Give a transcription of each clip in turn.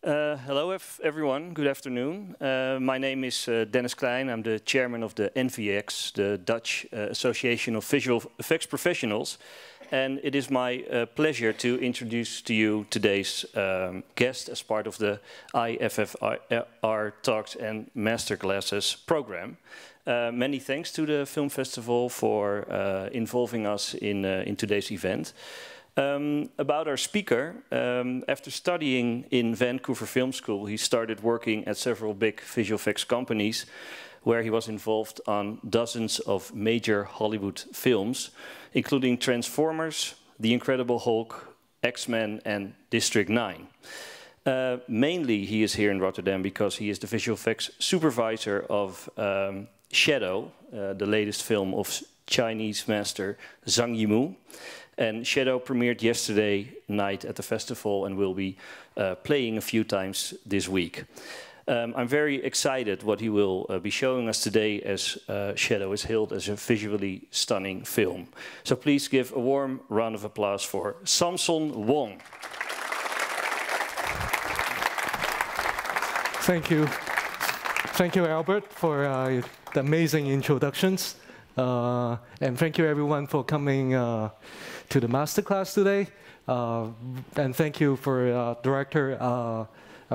Hello everyone, good afternoon. My name is Dennis Klein. I'm the chairman of the NVX, the Dutch Association of Visual Effects Professionals. And it is my pleasure to introduce to you today's guest as part of the IFFR Talks and Masterclasses program. Many thanks to the Film Festival for involving us in today's event. About our speaker, after studying in Vancouver Film School, he started working at several big visual effects companies where he was involved on dozens of major Hollywood films, including Transformers, The Incredible Hulk, X-Men and District 9. Mainly he is here in Rotterdam because he is the visual effects supervisor of Shadow, the latest film of Chinese master Zhang Yimou. And Shadow premiered yesterday night at the festival and will be playing a few times this week. I'm very excited what he will be showing us today, as Shadow is hailed as a visually stunning film. So please give a warm round of applause for Samson Wong. Thank you. Thank you, Albert, for the amazing introductions. And thank you, everyone, for coming to the Masterclass today. And thank you for Director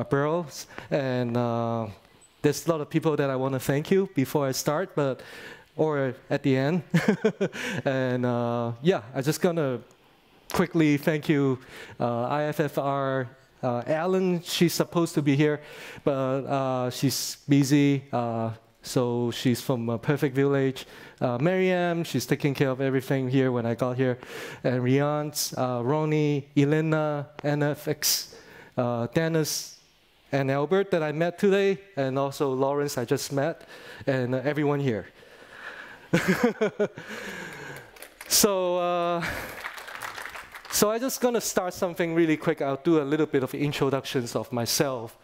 Burrows. And there's a lot of people that I want to thank you before I start, or at the end. And yeah, I'm just going to quickly thank you, IFFR. Alan, she's supposed to be here, but she's busy. So she's from Perfect Village. Mariam, she's taking care of everything here when I got here. And Riance, Ronnie, Elena, NFX, Dennis, and Albert that I met today, and also Lawrence I just met, and everyone here. So I'm just going to start something really quick. I'll do a little bit of introductions of myself.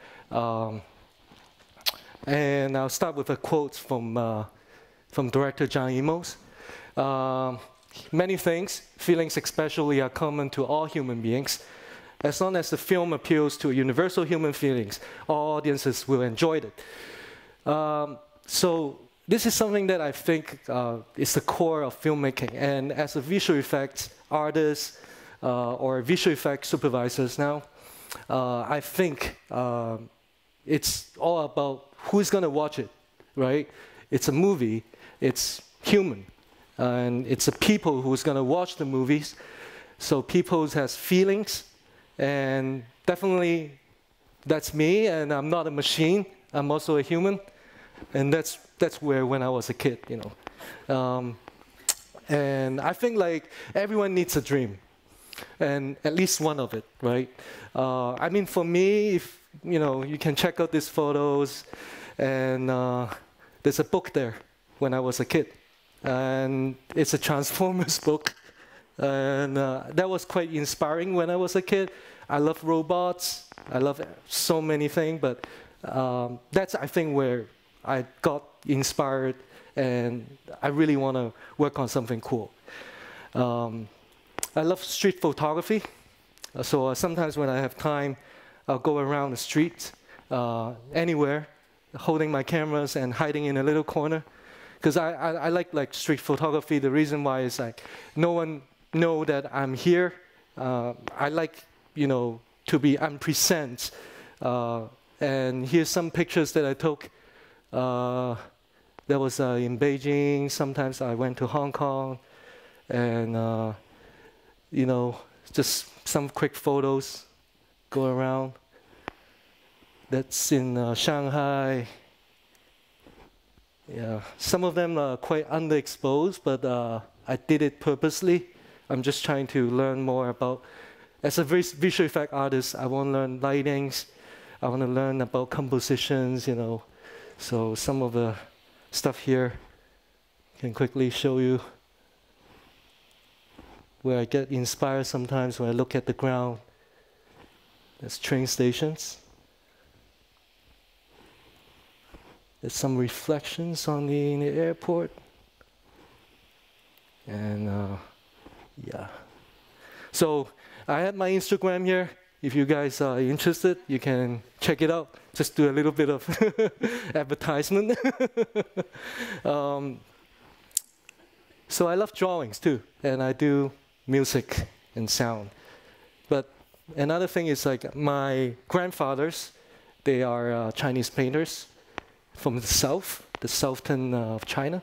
And I'll start with a quote from director Zhang Yimou. Many things, feelings especially, are common to all human beings. As long as the film appeals to universal human feelings, all audiences will enjoy it. So this is something that I think is the core of filmmaking. And as a visual effects artist or visual effects supervisors now, I think it's all about who's going to watch it, right? It's a movie, it's human, and it's the people who's going to watch the movies. So people has feelings, and definitely that's me, and I'm not a machine, I'm also a human, and that's where when I was a kid, you know. And I think like everyone needs a dream, and at least one of it, right? I mean, for me, if you know, you can check out these photos, and there's a book there when I was a kid, and it's a Transformers book, and that was quite inspiring when I was a kid. I love robots, I love so many things, but that's, I think, where I got inspired, and I really want to work on something cool. I love street photography, so sometimes when I have time, I'll go around the street, anywhere, holding my cameras and hiding in a little corner. Because I like street photography. The reason why is like, no one know that I'm here. I like, you know, to be, I'm present. And here's some pictures that I took. That was in Beijing. Sometimes I went to Hong Kong. And, you know, just some quick photos. Go around. That's in Shanghai. Yeah, some of them are quite underexposed, but I did it purposely. I'm just trying to learn more about, as a visual effect artist, I want to learn lightings. I want to learn about compositions, you know. So some of the stuff here I can quickly show you where I get inspired sometimes when I look at the ground. There's train stations. There's some reflections on in the airport. And yeah. So I have my Instagram here. If you guys are interested, you can check it out. Just do a little bit of advertisement. So I love drawings too, and I do music and sound. But another thing is like my grandfathers, they are Chinese painters from the southern of China.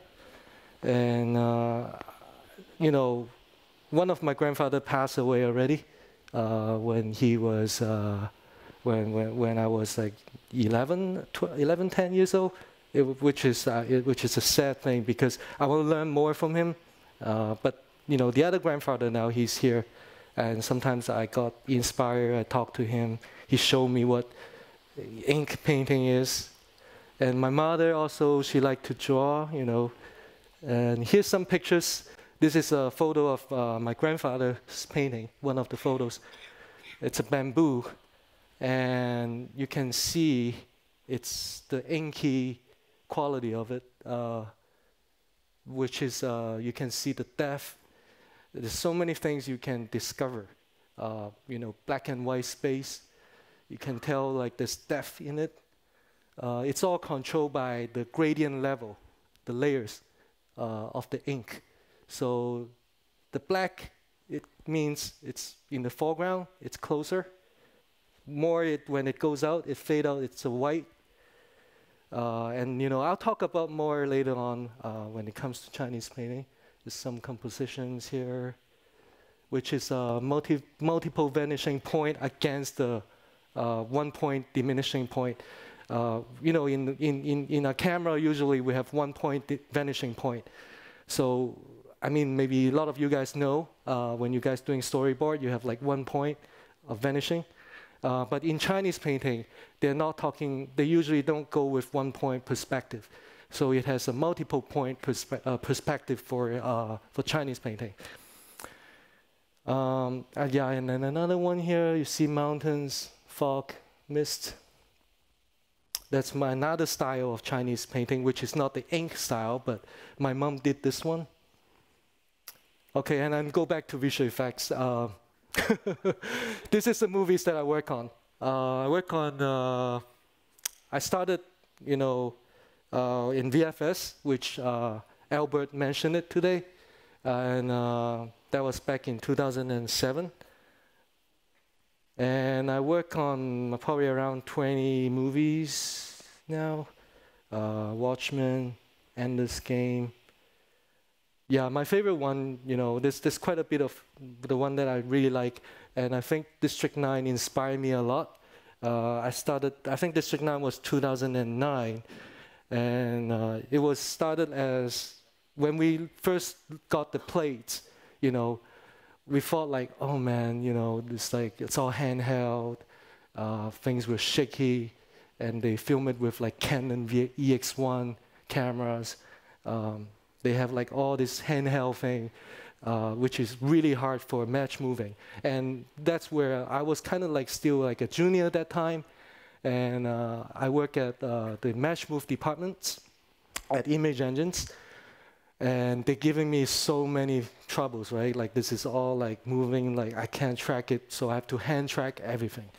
And, you know, one of my grandfather passed away already when he was, when I was like 11, 10 years old. Which is a sad thing because I want to learn more from him. But you know, the other grandfather now, he's here, and sometimes I got inspired. I talked to him. He showed me what ink painting is. And my mother also, she liked to draw, you know. And here's some pictures. This is a photo of my grandfather's painting. One of the photos. It's a bamboo, and you can see it's the inky quality of it, which is you can see the depth. There's so many things you can discover. You know, black and white space. You can tell like there's depth in it. It's all controlled by the gradient level, the layers of the ink. So the black, it means it's in the foreground. It's closer. More when it goes out, it fades out. It's a white. And you know, I'll talk about more later on when it comes to Chinese painting. There's some compositions here, which is multiple vanishing point against the 1 point diminishing point. You know, in a camera, usually we have 1 point vanishing point. So, I mean, maybe a lot of you guys know when you guys doing storyboard, you have like 1 point of vanishing. But in Chinese painting, they're not talking, they usually don't go with 1 point perspective. So it has a multiple point perspective for Chinese painting. Yeah, and then another one here, you see mountains, fog, mist. That's another style of Chinese painting, which is not the ink style, but my mom did this one. Okay, and then go back to visual effects. This is the movies that I work on. I started, you know, in VFS, which Albert mentioned it today. And that was back in 2007. And I work on probably around 20 movies now. Watchmen, Endless Game. Yeah, my favorite one, you know, there's quite a bit of the one that I really like, and I think District 9 inspired me a lot. I think District 9 was 2009, and it was started as, when we first got the plates, you know, we thought like, oh man, you know, it's all handheld, things were shaky, and they film it with like Canon EX1 cameras. They have like all this handheld thing, which is really hard for match moving. And that's where I was kind of like still like a junior at that time. And I work at the match move departments at Image Engines. And they're giving me so many troubles, right? Like this is all like moving, like I can't track it, so I have to hand track everything.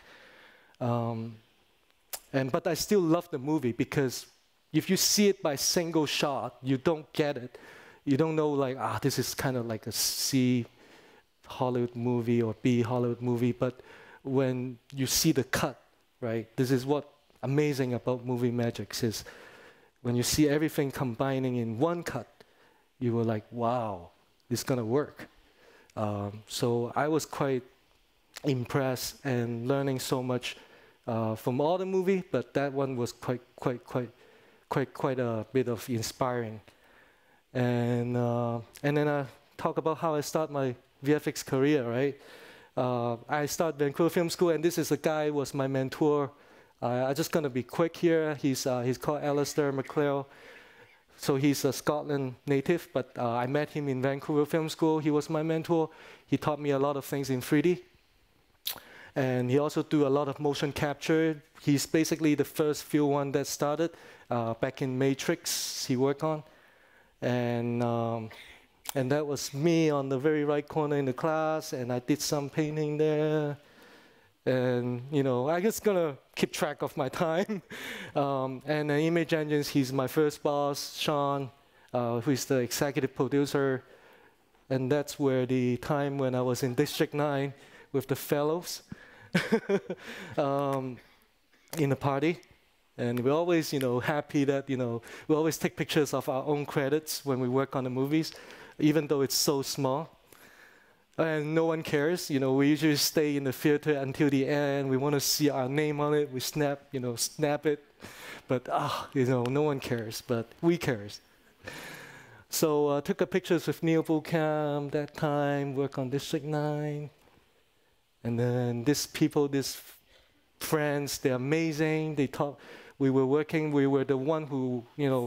But I still love the movie because if you see it by single shot, you don't get it. You don't know like, this is kind of like a C Hollywood movie or B Hollywood movie. But when you see the cut, right? This is what amazing about movie magic is when you see everything combining in one cut, you were like, wow, it's gonna work. So I was quite impressed and learning so much from all the movie, but that one was quite a bit of inspiring. And then I talk about how I start my VFX career, right? I started Vancouver Film School, and this is a guy who was my mentor. I'm just gonna be quick here. He's called Alistair McLeod. So he's a Scotland native, but I met him in Vancouver Film School. He was my mentor. He taught me a lot of things in 3D. And he also do a lot of motion capture. He's basically the first few one that started back in Matrix he worked on. And that was me on the very right corner in the class, and I did some painting there. And I'm just gonna keep track of my time. And Image Engines, he's my first boss, Sean, who is the executive producer. And that's where the time when I was in District 9 with the fellows in the party. And we're always, happy that, we always take pictures of our own credits when we work on the movies, even though it's so small. And no one cares. We usually stay in the theater until the end. We want to see our name on it. We snap it. But, no one cares, but we cares. So took a pictures with Neil Buckham that time, work on District 9. And then these friends, they're amazing. They talk. We were the one who,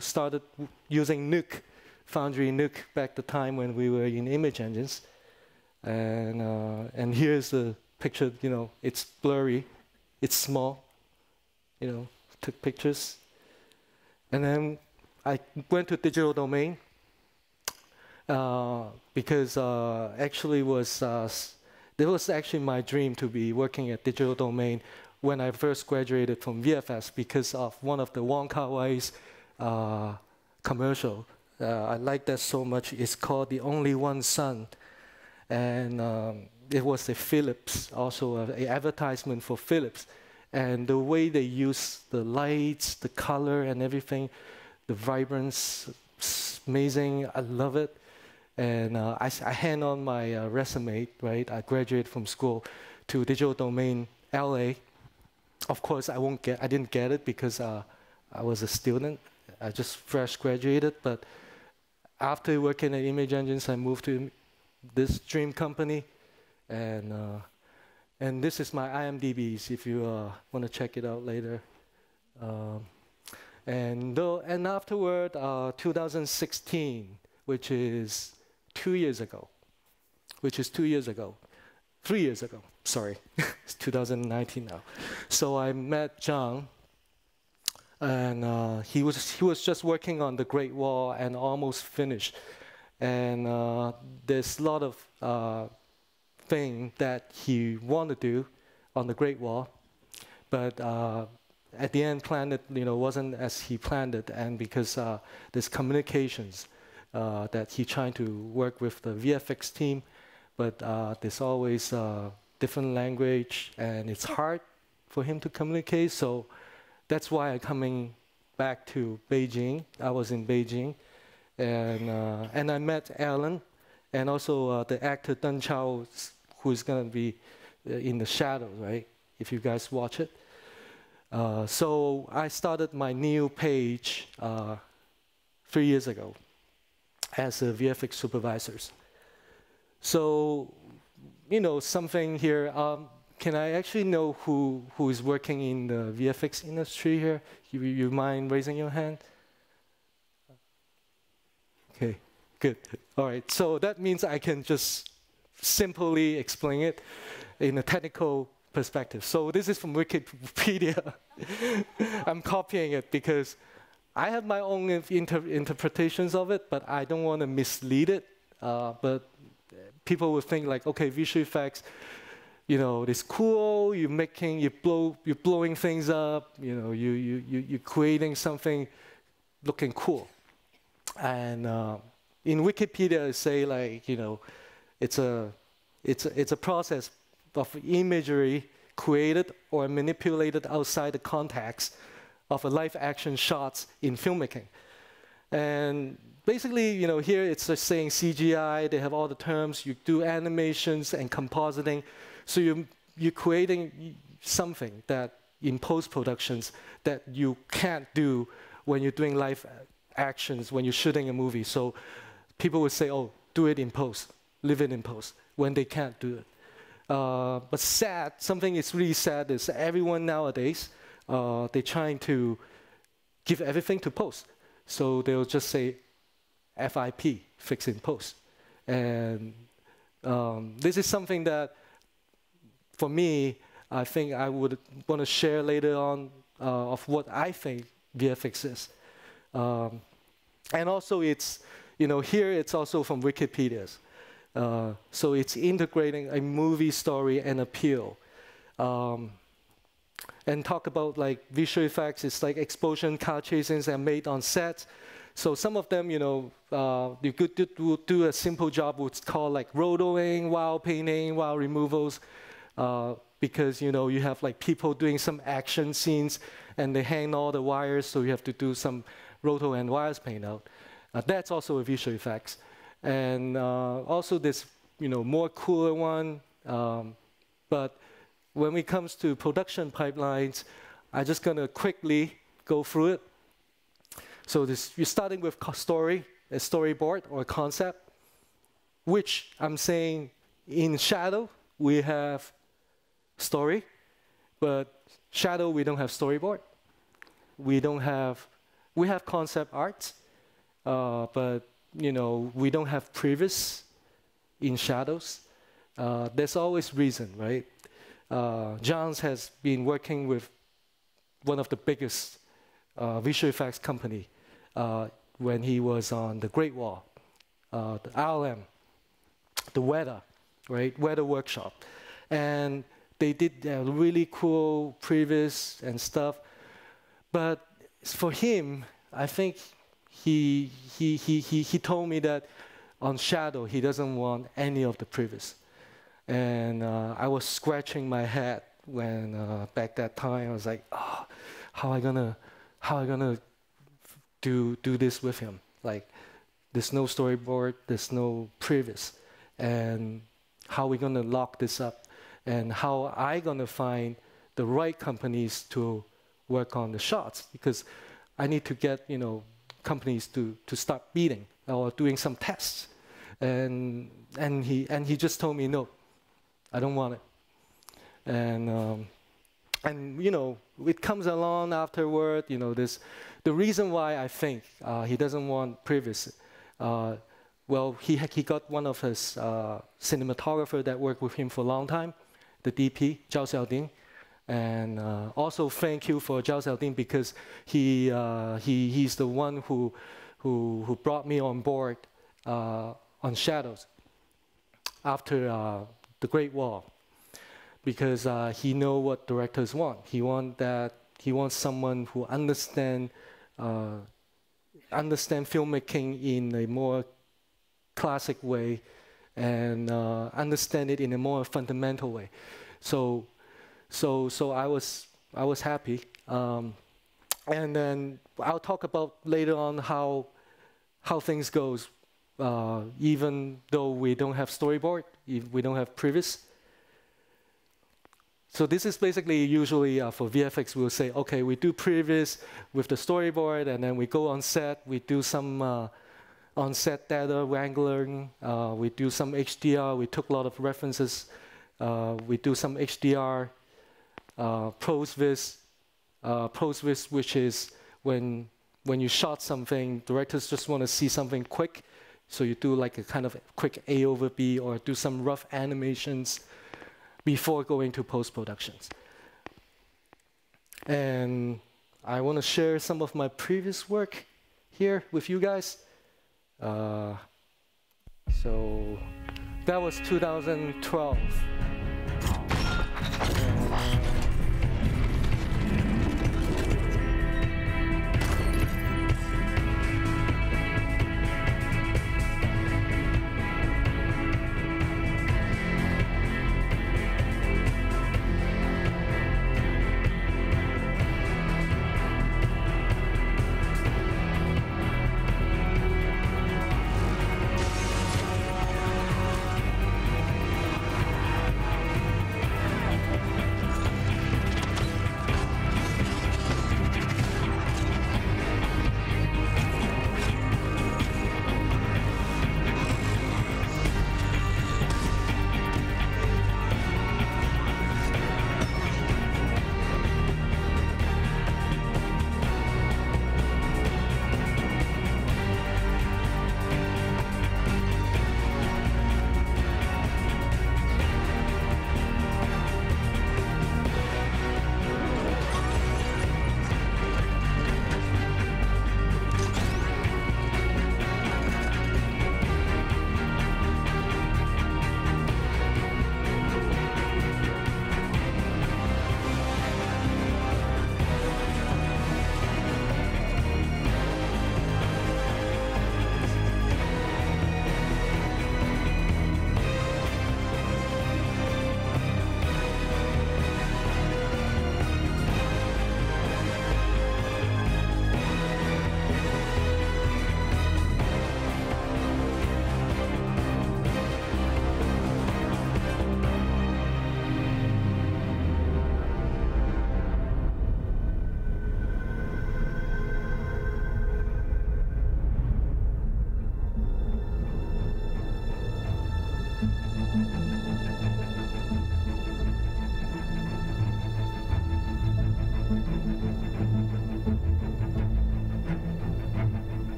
started using Nuke, Foundry Nuke back the time when we were in Image Engines. And here's a picture, it's blurry, it's small, took pictures. And then I went to Digital Domain because actually it was actually my dream to be working at Digital Domain when I first graduated from VFS because of one of the Wong Kar-wai's commercial. I like that so much. It's called The Only One Son. And it was a Philips, also an advertisement for Philips. And the way they use the lights, the color and everything, the vibrance, it's amazing. I love it. And I hand on my resume, right? I graduated from school to Digital Domain, LA. Of course, I didn't get it because I was a student. I just fresh graduated. But after working at Image Engines, I moved to this dream company, and this is my IMDb's if you want to check it out later. And afterward, 2016, which is 2 years ago, 3 years ago. Sorry, it's 2019 now. So I met Zhang, and he was just working on the Great Wall and almost finished. And there's a lot of things that he wanted to do on the Great Wall, but at the end, planned it, wasn't as he planned it, and because there's communications that he trying to work with the VFX team, but there's always different language, and it's hard for him to communicate. So that's why I'm coming back to Beijing. I was in Beijing. And I met Alan, and also the actor Deng Chao, who's going to be in the shadows, right? If you guys watch it. So I started my new page 3 years ago as a VFX supervisor. So, something here. Can I actually know who is working in the VFX industry here? You mind raising your hand? Okay, good. All right, so that means I can just simply explain it in a technical perspective. So this is from Wikipedia. I'm copying it because I have my own interpretations of it, but I don't want to mislead it. But people will think like, okay, visual effects, it's cool. You're blowing things up. You're creating something looking cool. And in Wikipedia, it say like, it's a process of imagery created or manipulated outside the context of a live action shots in filmmaking. And basically, here it's just saying CGI. They have all the terms. You do animations and compositing. So you're creating something that in post-productions that you can't do when you're doing live actions, when you're shooting a movie. So people would say, oh, do it in post, leave it in post, when they can't do it. But something is really sad is everyone nowadays, they're trying to give everything to post. So they'll just say FIP, fix in post. And this is something that, for me, I think I would want to share later on of what I think VFX is. And also it's, here it's also from Wikipedia. So it's integrating a movie story and appeal And talk about like visual effects. It's like explosion, car chasings, and made on set. So some of them, you know, you could do a simple job, what's called like rotoing, while painting, while removals, because you know you have like people doing some action scenes, and they hang all the wires, so you have to do some roto and wires paint out. That's also a visual effects, and also this, you know, more cooler one, but when it comes to production pipelines, I'm just gonna quickly go through it. So you're starting with a storyboard or a concept, which I'm saying in Shadow, we have story, but Shadow, we don't have storyboard. We have concept art, but you know, we don't have previs in Shadows. There's always reason, right? Zhang has been working with one of the biggest visual effects company when he was on the Great Wall, the RLM, the weather, right? Weather workshop. And they did really cool previs and stuff. But for him, I think he told me that on Shadow, he doesn't want any of the previs. And I was scratching my head when back that time I was like, oh, how am I gonna do this with him? Like, there's no storyboard, there's no previs, and how are we gonna lock this up? And how I gonna find the right companies to work on the shots? Because I need to get, you know, companies to start beating or doing some tests. And he just told me, no, I don't want it. And you know, it comes along afterward, you know, the reason why I think he doesn't want previs, well, he got one of his cinematographer that worked with him for a long time, the DP, Zhao Xiaoding. And also thank you for Zhao Xiaoding, because he's the one who brought me on board on Shadows after the Great Wall, because he know what directors want. He wants someone who understand filmmaking in a more classic way, and understand it in a more fundamental way. So I was happy, and then I'll talk about later on how things goes. Even though we don't have storyboard, we don't have previs. So this is basically usually for VFX, we'll say, okay, we do previs with the storyboard, and then we go on set, we do some on-set data wrangling, we do some HDR, we took a lot of references, we do some HDR, post-vis, which is when you shot something, directors just want to see something quick, so you do like a kind of quick A over B, or do some rough animations before going to post-productions. And I want to share some of my previous work here with you guys. So that was 2012.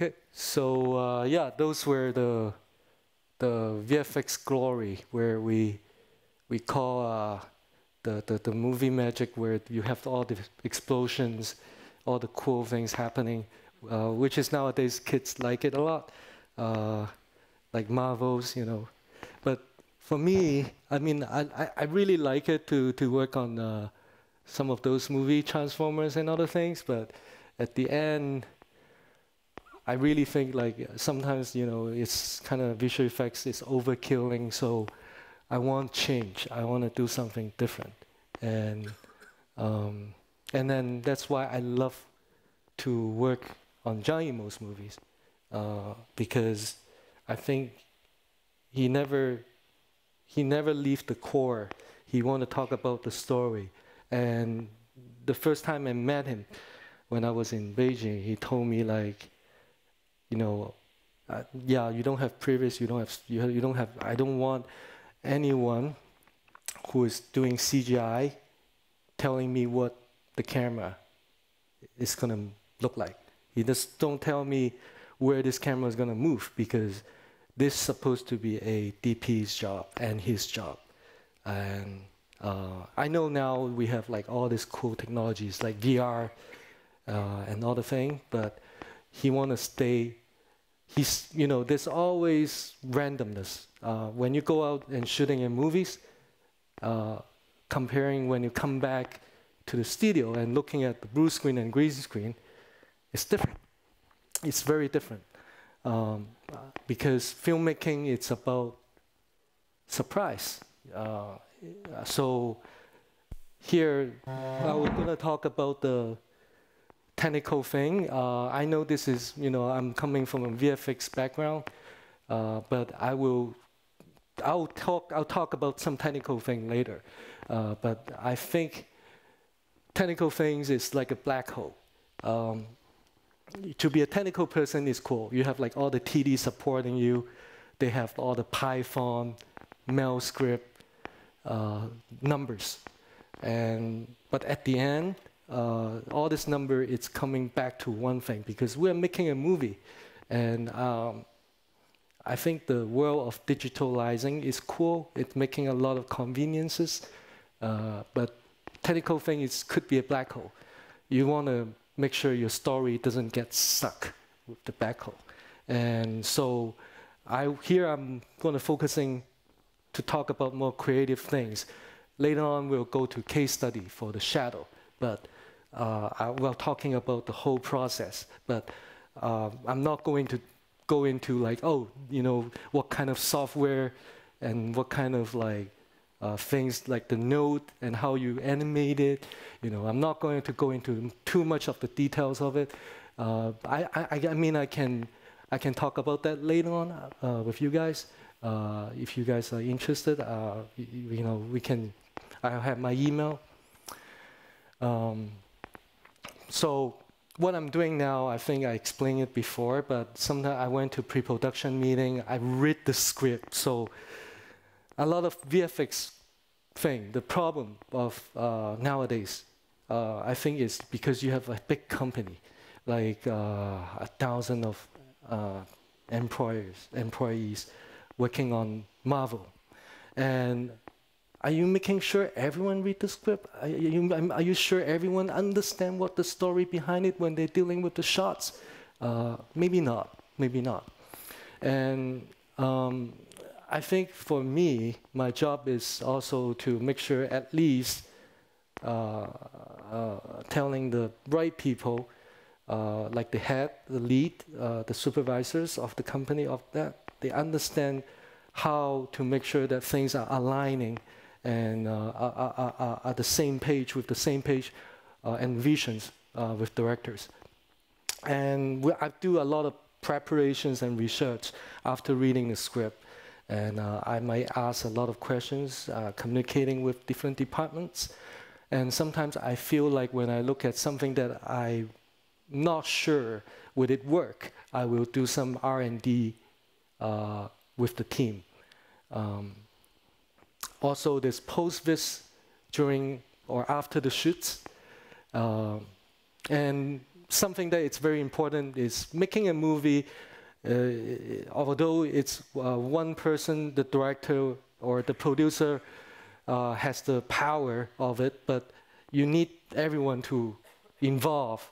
Okay, so yeah, those were the VFX glory, where we call the movie magic, where you have all the explosions, all the cool things happening, which is nowadays kids like it a lot, like Marvels, you know. But for me, I mean, I really like it to work on some of those movie Transformers and other things. But at the end, I really think like sometimes, you know, it's kind of visual effects is overkilling. So I want change. I want to do something different, and then that's why I love to work on Zhang Yimou's movies, because I think he never leaves the core. He want to talk about the story. And the first time I met him, when I was in Beijing, he told me like, you know, yeah, you don't have previous, you don't have. I don't want anyone who is doing CGI telling me what the camera is gonna look like. He just don't tell me where this camera is gonna move, because this is supposed to be a DP's job and his job. And I know now we have like all these cool technologies like VR and other thing, but he want to stay. He's, you know, there's always randomness when you go out and shooting in movies. Comparing when you come back to the studio and looking at the blue screen and green screen, it's different. It's very different, because filmmaking, it's about surprise. So here, we're gonna talk about the technical thing. I know this is, you know, I'm coming from a VFX background, but I'll talk about some technical thing later. But I think technical things is like a black hole. To be a technical person is cool. You have like all the TD supporting you. They have all the Python, mail script, numbers. But at the end, all this number, it's coming back to one thing, because we're making a movie. And I think the world of digitalizing is cool. It's making a lot of conveniences. But technical thing could be a black hole. You want to make sure your story doesn't get stuck with the black hole. And so here I'm going to focusing to talk about more creative things. Later on, we'll go to case study for the shadow. But we're talking about the whole process. But I'm not going to go into like, oh, you know, what kind of software and what kind of like things like the node and how you animate it. You know, I'm not going to go into too much of the details of it. I mean, I can talk about that later on with you guys. If you guys are interested, you know, I have my email. So what I'm doing now, I think I explained it before, but sometimes I went to pre-production meeting, I read the script. So a lot of VFX thing, the problem of nowadays, I think is because you have a big company, like 1,000 of employees working on Marvel. And are you making sure everyone read the script? Are you sure everyone understand what the story behind it when they're dealing with the shots? Maybe not, maybe not. And I think for me, my job is also to make sure at least telling the right people, like the head, the lead, the supervisors of the company of that, they understand how to make sure that things are aligning and are the same page with the same page and visions with directors. And I do a lot of preparations and research after reading the script. And I might ask a lot of questions, communicating with different departments. And sometimes I feel like when I look at something that I'm not sure would it work, I will do some R&D with the team. Also, there's post-vis during or after the shoots. And something that it's very important is making a movie, although it's one person, the director or the producer has the power of it, but you need everyone to involve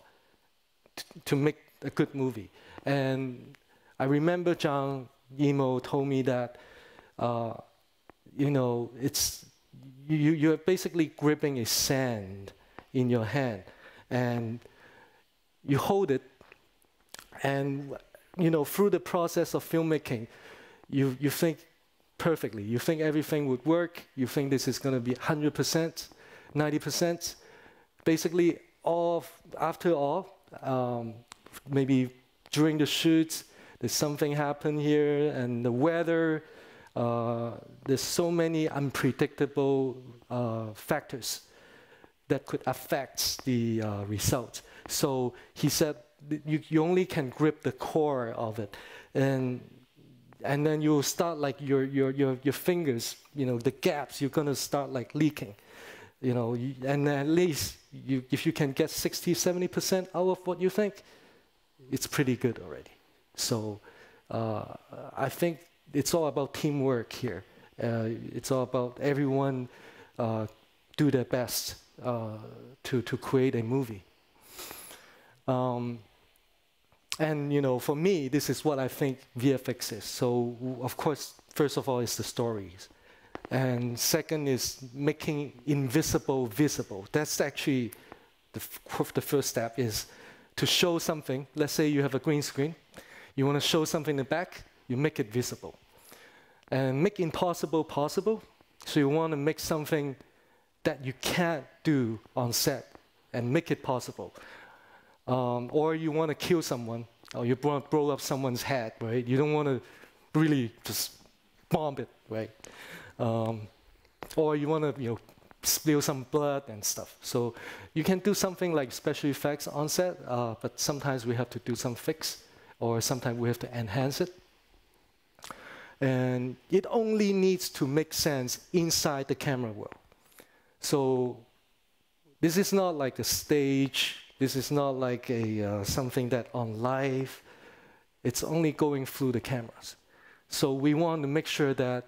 to make a good movie. And I remember Zhang Yimou told me that, you know, you're basically gripping a sand in your hand, and you hold it, and you know, through the process of filmmaking, you think perfectly. You think everything would work. You think this is going to be 100%, 90%. Basically, after all, maybe during the shoots, there's something happen here, and the weather. There's so many unpredictable factors that could affect the result. So he said you only can grip the core of it, and then you'll start like your fingers, you know, the gaps, you're gonna start like leaking, you know, and at least if you can get 60-70% out of what you think, it's pretty good already. So I think it's all about teamwork here. It's all about everyone do their best to create a movie. And you know, for me, this is what I think VFX is. So of course, first of all, it's the stories, and second is making invisible visible. That's actually the first step, is to show something. Let's say you have a green screen, you want to show something in the back, you make it visible, and make impossible possible. So you want to make something that you can't do on set and make it possible. Or you want to kill someone, or you want to blow up someone's head, right? You don't want to really just bomb it, right? Or you want to, you know, spill some blood and stuff. So you can do something like special effects on set, but sometimes we have to do some fix, or sometimes we have to enhance it. And it only needs to make sense inside the camera world. So this is not like a stage. This is not like a something that on live. It's only going through the cameras. So we want to make sure that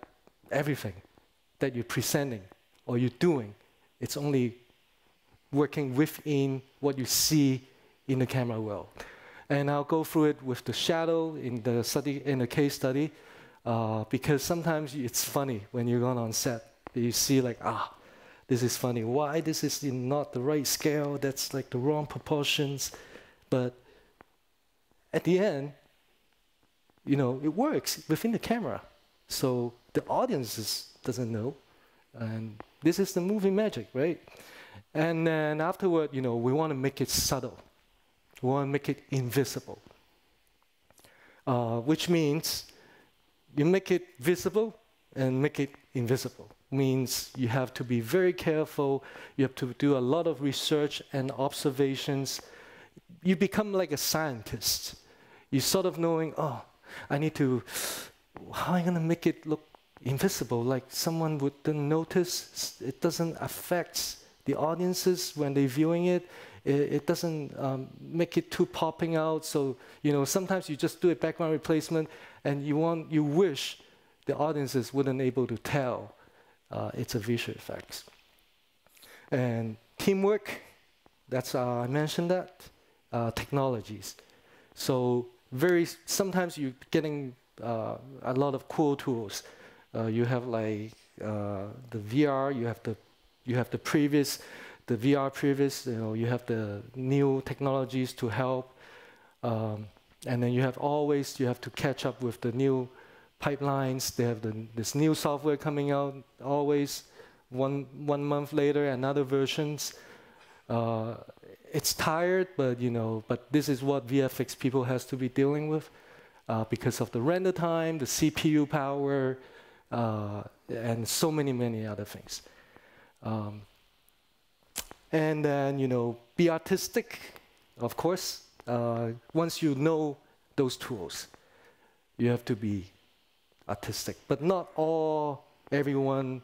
everything that you're presenting or you're doing, it's only working within what you see in the camera world. And I'll go through it with the shadow in the study, in the case study, because sometimes it's funny when you're going on set. You see like, this is funny. Why this is not the right scale? That's like the wrong proportions. But at the end, you know, it works within the camera. So the audience doesn't know. And this is the movie magic, right? And then afterward, you know, we want to make it subtle. We want to make it invisible. Which means you make it visible and make it invisible. Means you have to be very careful. You have to do a lot of research and observations. You become like a scientist. You sort of knowing, oh, I need to, how am I going to make it look invisible? Like someone wouldn't notice. It doesn't affect the audiences when they're viewing it. It doesn't make it too popping out. So, you know, sometimes you just do a background replacement and you wish the audiences wouldn't able to tell it's a visual effects. And teamwork, that's I mentioned that. Technologies. So sometimes you're getting a lot of cool tools. You have like the VR, you have the previous, the VR previous, you know, you have the new technologies to help. And then you have to catch up with the new pipelines. They have this new software coming out always. One month later, another versions. It's tired, but you know, but this is what VFX people has to be dealing with because of the render time, the CPU power, and so many other things. And then, you know, be artistic, of course. Once you know those tools, you have to be artistic. But not everyone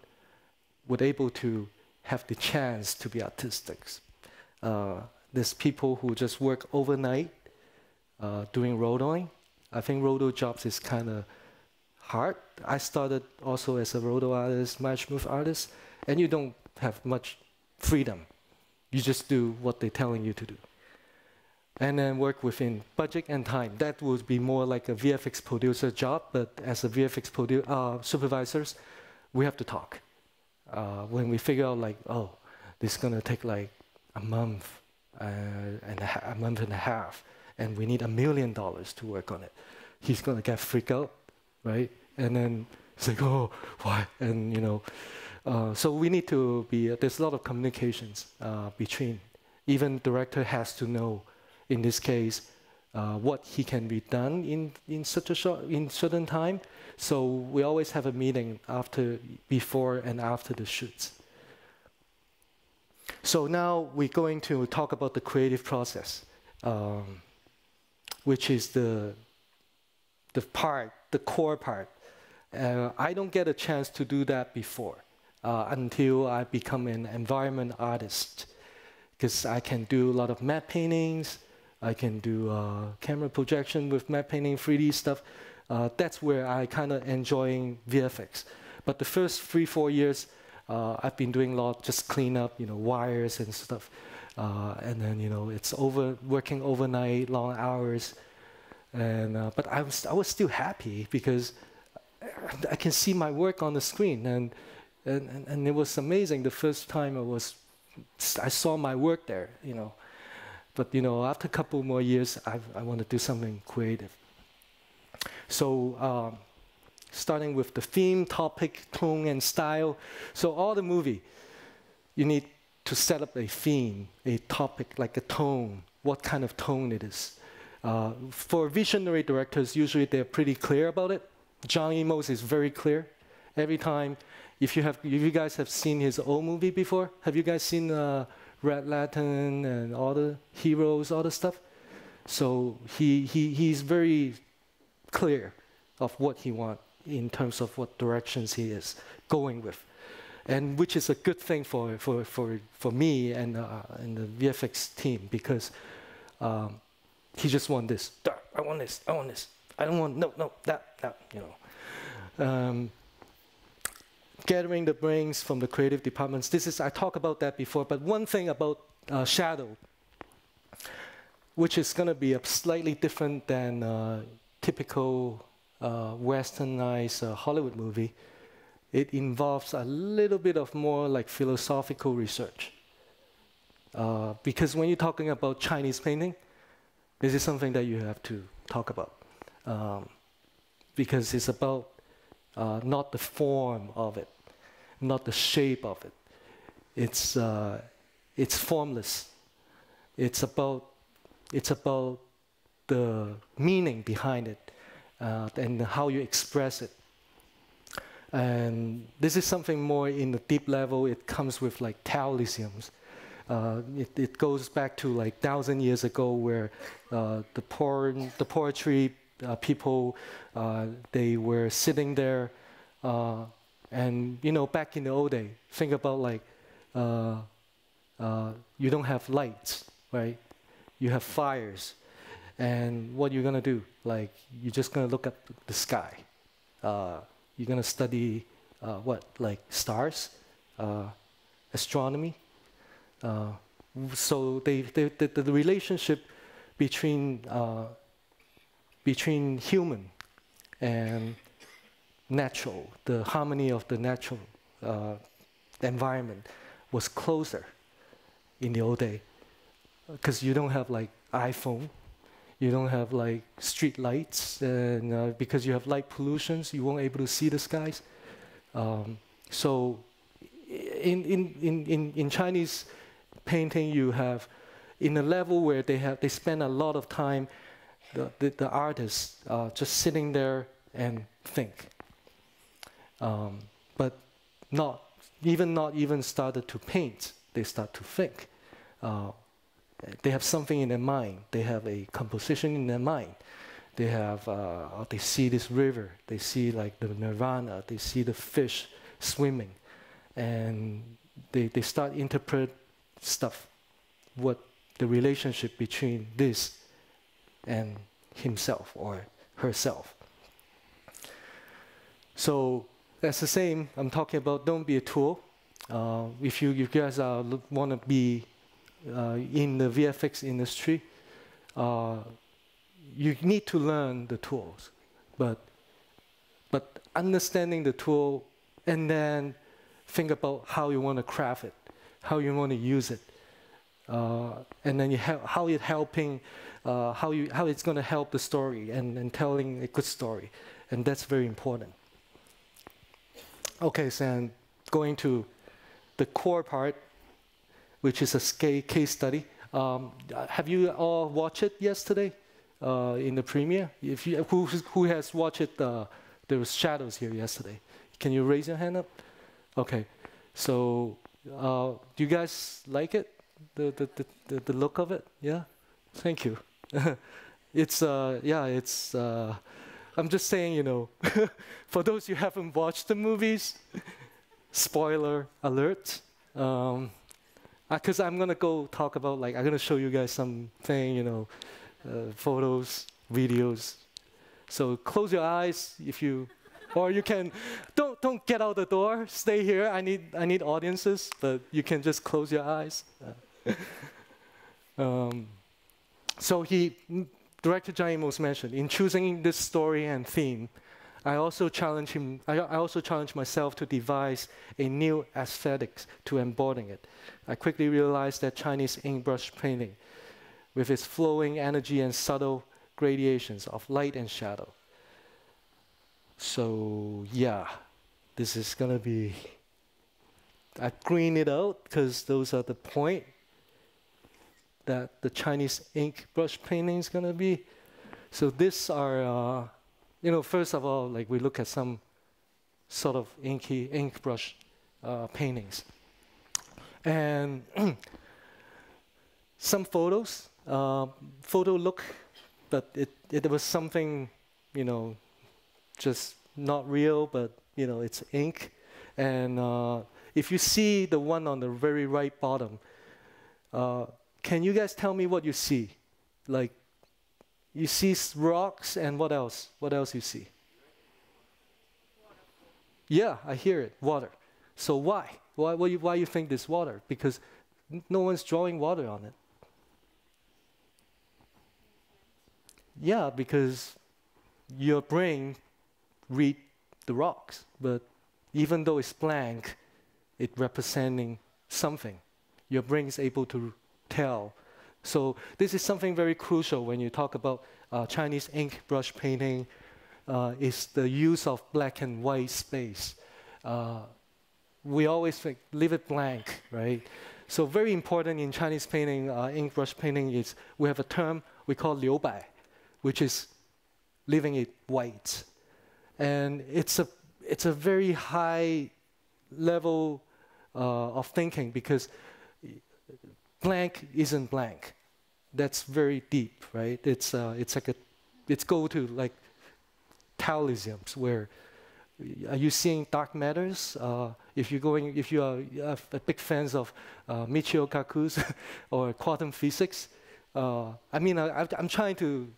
would able to have the chance to be artistic. There's people who just work overnight doing rotoing. I think roto jobs is kind of hard. I started also as a roto artist, match move artist, and you don't have much freedom. You just do what they're telling you to do. And then work within budget and time. That would be more like a VFX producer job, but as a VFX supervisors, we have to talk. When we figure out like, oh, this is gonna take like a month and a half, and we need $1 million to work on it. He's gonna get freaked out, right? And then it's like, oh, why? And you know, so we need to be. There's a lot of communications between. Even director has to know, in this case, what he can be done in such a certain time. So we always have a meeting before and after the shoots. So now we're going to talk about the creative process, which is the core part. I don't get a chance to do that before until I become an environment artist, because I can do a lot of matte paintings. I can do camera projection with matte painting, 3D stuff. That's where I kind of enjoying VFX. But the first 3-4 years, I've been doing a lot, just clean up, you know, wires and stuff. And then, you know, it's working overnight, long hours. And but I was still happy because I can see my work on the screen, and it was amazing the first time I saw my work there, you know. But you know, after a couple more years, I want to do something creative. So starting with the theme, topic, tone, and style. So all the movie, you need to set up a theme, a topic, like a tone, what kind of tone it is. For visionary directors, usually they're pretty clear about it. Zhang Yimou is very clear. Every time, if you guys have seen his old movie before, have you guys seen Red Lantern and all the heroes, all the stuff? So he's very clear of what he wants in terms of what directions he is going with, and which is a good thing for me and the VFX team, because he just wants this. I want this. I want this. I don't want that. You know. Gathering the brains from the creative departments. I talked about that before, but one thing about shadow, which is going to be slightly different than typical westernized Hollywood movie, it involves a little bit of more like philosophical research. Because when you're talking about Chinese painting, this is something that you have to talk about. Because it's about not the form of it, not the shape of it. It's formless. It's about the meaning behind it and how you express it. And this is something more in the deep level. It comes with like Taoisms. It goes back to like 1,000 years ago, where the poetry people, they were sitting there, and you know, back in the old day, think about like you don't have lights, right? You have fires, and what you're gonna do? Like, you're just gonna look at the sky. You're gonna study what, like stars, astronomy. So the relationship between human and natural, the harmony of the natural environment was closer in the old day, because you don't have like iPhone, you don't have like street lights, and because you have light pollutions, you won't able to see the skies. So in Chinese painting, you have, in a level where they spend a lot of time, the artists just sitting there and think, but not even started to paint. They start to think. They have something in their mind. They have a composition in their mind. They have they see this river. They see like the nirvana. They see the fish swimming, and they start interpret stuff, what the relationship between this and himself or herself. So that's the same. I'm talking about don't be a tool. If you guys want to be in the VFX industry, you need to learn the tools, but understanding the tool and then think about how you want to craft it, how you want to use it, and then how it's helping, how it's going to help the story and telling a good story, and that's very important. Okay, so going to the core part, which is a case study. Have you all watched it yesterday in the premiere? If you, who has watched it? There was shadows here yesterday. Can you raise your hand up? Okay, so do you guys like it? The look of it? Yeah, thank you. It's yeah, it's. I'm just saying, you know, for those who haven't watched the movies, spoiler alert. Because I'm gonna go talk about, like, I'm gonna show you guys something, you know, photos, videos. So close your eyes if you, or you can, don't get out the door. Stay here. I need audiences, but you can just close your eyes. So Director Zhang Yimou mentioned in choosing this story and theme, I also challenge him. I also challenged myself to devise a new aesthetics to embodying it. I quickly realized that Chinese ink brush painting, with its flowing energy and subtle gradations of light and shadow. So yeah, this is gonna be. I green it out because those are the point that the Chinese ink brush painting is gonna be. So these are. You know, first of all, like we look at some sort of ink brush paintings, and some photos. Photo look, but it was something, you know, just not real, but you know, it's ink. And if you see the one on the very right bottom, can you guys tell me what you see? Like. You see rocks, and what else? What else you see? Water. Yeah, I hear it, water. So why? Why you think this water? Because no one's drawing water on it. Yeah, because your brain read the rocks, but even though it's blank, it's representing something. Your brain is able to tell. So this is something very crucial when you talk about Chinese ink brush painting, is the use of black and white space. We always think, leave it blank, right? So very important in Chinese painting, ink brush painting, is we have a term we call 留白, which is leaving it white. And it's a very high level of thinking, because blank isn't blank. That's very deep, right? It's go to like Taoisms, where are you seeing dark matters? If you are a big fans of Michio Kaku's or quantum physics, I mean, I'm trying to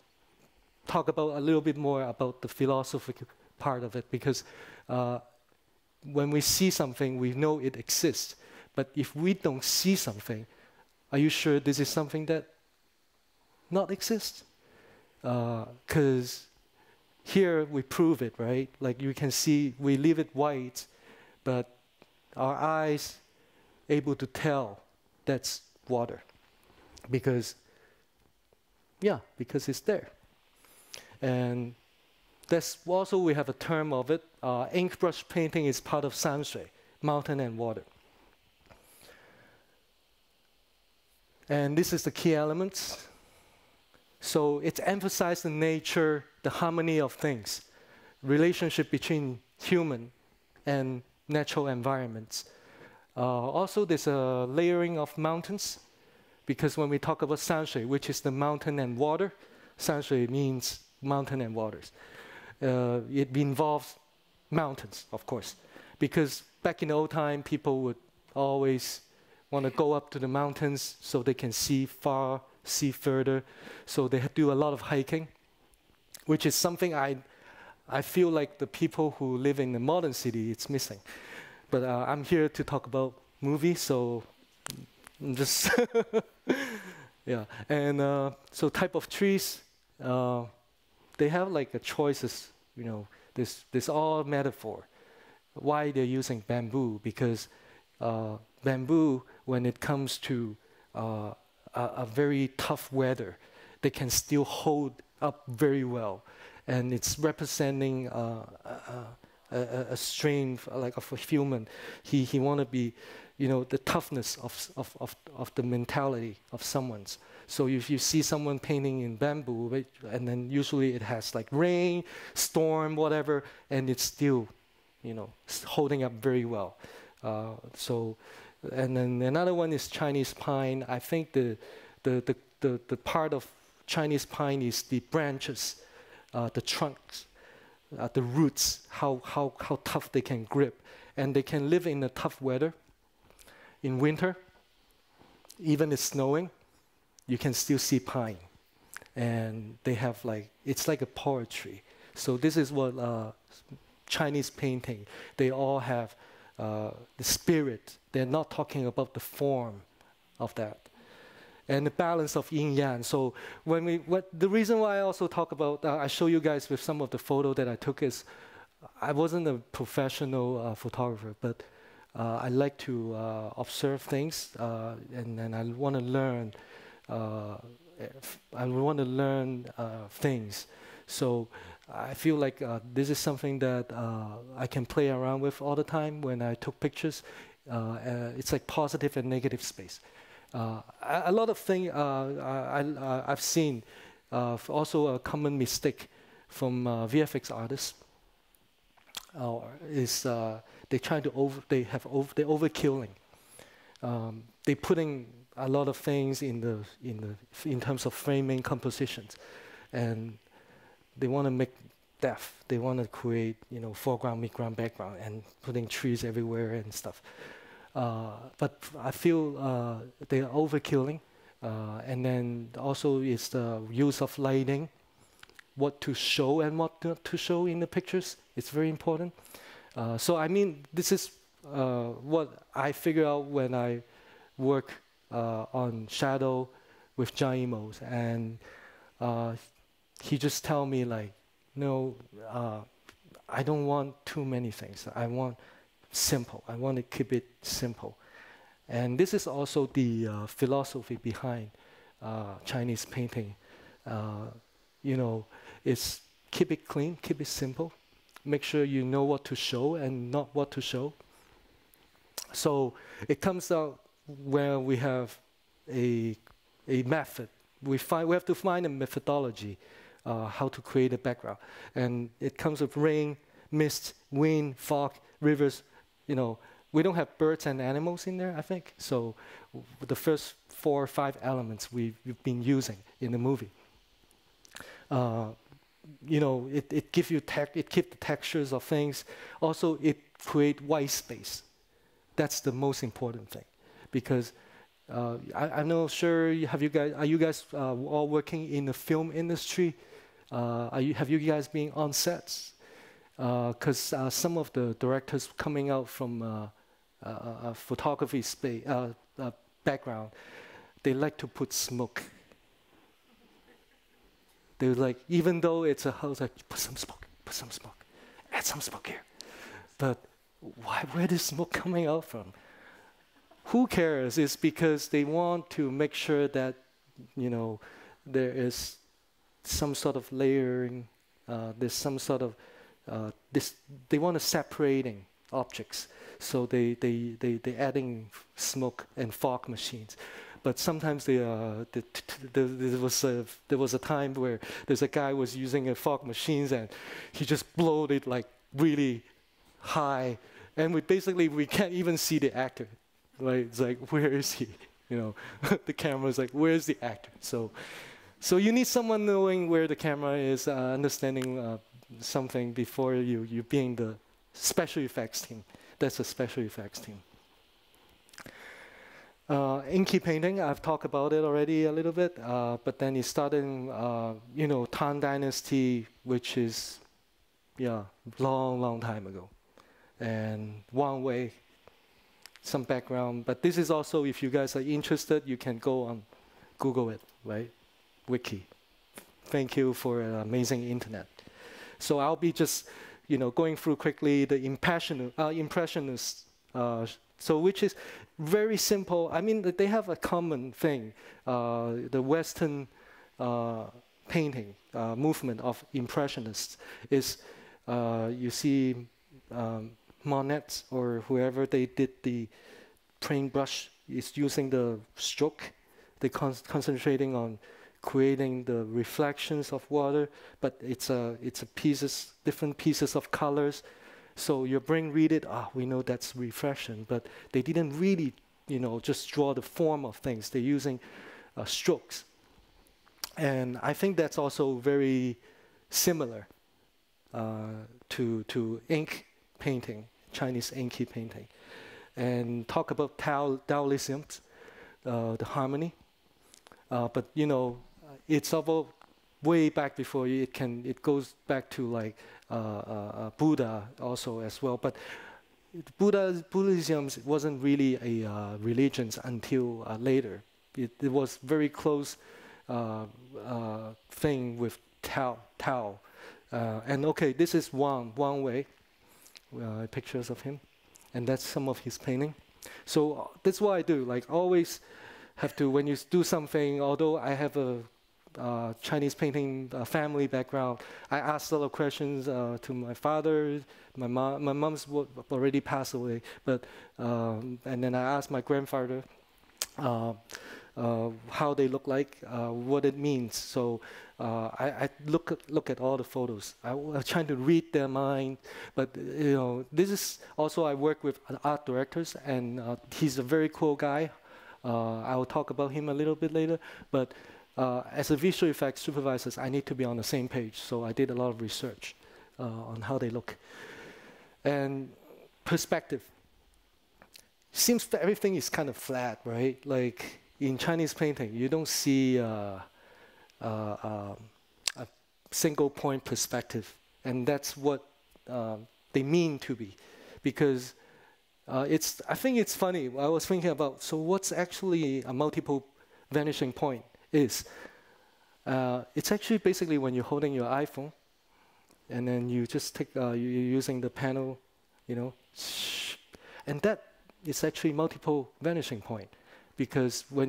talk about a little bit more about the philosophical part of it, because when we see something, we know it exists. But if we don't see something, are you sure this is something that not exists? Because here we prove it, right? Like you can see, we leave it white, but our eyes able to tell that's water, because it's there. And that's also, we have a term of it. Ink brush painting is part of Sanshui, mountain and water. And this is the key elements. So it's emphasized the nature, the harmony of things, relationship between human and natural environments. Also, there's a layering of mountains, because when we talk about Sanshui, which is the mountain and water, Sanshui means mountain and waters. It involves mountains, of course, because back in the old time, people would always want to go up to the mountains so they can see far, see further. So they do a lot of hiking, which is something I feel like the people who live in the modern city, it's missing. But I'm here to talk about movies, so I'm just yeah. And so type of trees, they have like a choices. You know, this all metaphor. Why they're using bamboo? Because bamboo, when it comes to a very tough weather, they can still hold up very well, and it's representing a strength like of a human. He want to be, you know, the toughness of the mentality of someone's. So if you see someone painting in bamboo, and then usually it has like rain, storm, whatever, and it's still, you know, holding up very well. And then another one is Chinese pine. I think the part of Chinese pine is the branches, the trunks, the roots, how tough they can grip, and they can live in a tough weather. In winter, even it's snowing, you can still see pine, and they have like, it's like a poetry. So this is what Chinese painting, they all have the spirit. They're not talking about the form of that. And the balance of yin yang. So the reason why I also talk about, I show you guys with some of the photo that I took is, I wasn't a professional photographer, but I like to observe things, and I want to learn. Things. So I feel like this is something that I can play around with all the time when I took pictures. It's like positive and negative space. A lot of things I've seen, also a common mistake from VFX artists is they're overkilling. They're putting a lot of things in terms of framing compositions, and they want to make depth. They want to create, you know, foreground, midground, background, and putting trees everywhere and stuff. But I feel they are overkilling, and then also is the use of lighting, what to show and what not to show in the pictures. It's very important. So I mean, this is what I figure out when I work on shadow with Zhang Yimou, and he just tell me like, no, I don't want too many things. I want simple. I want to keep it simple. And this is also the philosophy behind Chinese painting. You know, it's keep it clean, keep it simple. Make sure you know what to show and not what to show. So it comes out where we have a method. We have to find a methodology how to create a background. And it comes with rain, mist, wind, fog, rivers. You know, we don't have birds and animals in there, I think. So the first 4 or 5 elements we've been using in the movie. You know, it gives you it keeps the textures of things. Also, it creates white space. That's the most important thing, because I'm not sure. Are you guys all working in the film industry? Have you guys been on sets? Because some of the directors coming out from a photography background, they like to put smoke. They're like, even though it's a house, like, put some smoke, add some smoke here. But where is smoke coming out from? Who cares? It's because they want to make sure that, you know, there is some sort of layering, there's some sort of, they want to separating objects. So they adding smoke and fog machines. But sometimes there was a time where there's a guy was using a fog machines and he just blowed it like really high, and we can't even see the actor. Like, it's like, where is he? You know, the camera's like, where's the actor? So you need someone knowing where the camera is, understanding something before you being the special effects team. That's a special effects team. Inky painting, I've talked about it already a little bit, but then it started in, Tang Dynasty, which is, yeah, long time ago. And Wang Wei, some background, but this is also, if you guys are interested, you can go on Google it, right? Wiki. Thank you for an amazing internet. So I'll be just, going through quickly the Impressionists, so which is very simple. I mean, they have a common thing, the Western painting movement of Impressionists is, you see Monet or whoever they did the paintbrush is using the stroke. They're concentrating on creating the reflections of water, but it's a pieces, different pieces of colors. So your brain read it, we know that's reflection, but they didn't really, just draw the form of things. They're using strokes. And I think that's also very similar to ink painting, Chinese inky painting. And talk about Taoism, the harmony. But it's about way back before it goes back to like Buddha also as well. But Buddhism wasn't really a religion until later. It was very close thing with Tao. And okay, this is Wang Wei, pictures of him, and that's some of his painting. So that's what I do. Like always have to, when you do something, although I have a Chinese painting family background, I asked a lot of questions to my father. My mom's already passed away, but and then I asked my grandfather how they look like, what it means. So I look at all the photos. I'm trying to read their mind, but this is also, I work with art directors, and he's a very cool guy. I will talk about him a little bit later, but as a visual effects supervisor, I need to be on the same page. So I did a lot of research on how they look. And perspective. Seems that everything is kind of flat, right? Like in Chinese painting, you don't see a single point perspective. And that's what they mean to be. Because I think it's funny. I was thinking about, so what's actually a multiple vanishing point is? It's actually basically when you're holding your iPhone, and then you just take, you're using the panel, and that is actually multiple vanishing point, because when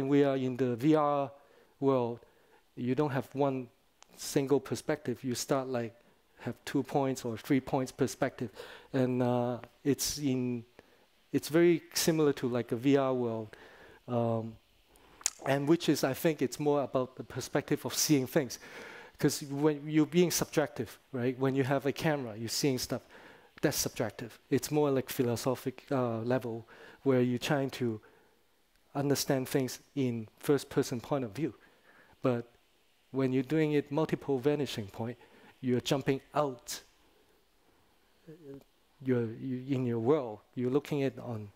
we are in the VR world, you don't have one single perspective. You start like have 2 points or 3 points perspective, and it's very similar to like a VR world, and which is, I think it's more about the perspective of seeing things, because when you're being subjective, right? When you have a camera, you're seeing stuff. That's subjective. It's more like philosophic level, where you're trying to understand things in first-person point of view. But when you're doing it multiple vanishing point, you're jumping out. You're in your world. You're looking at on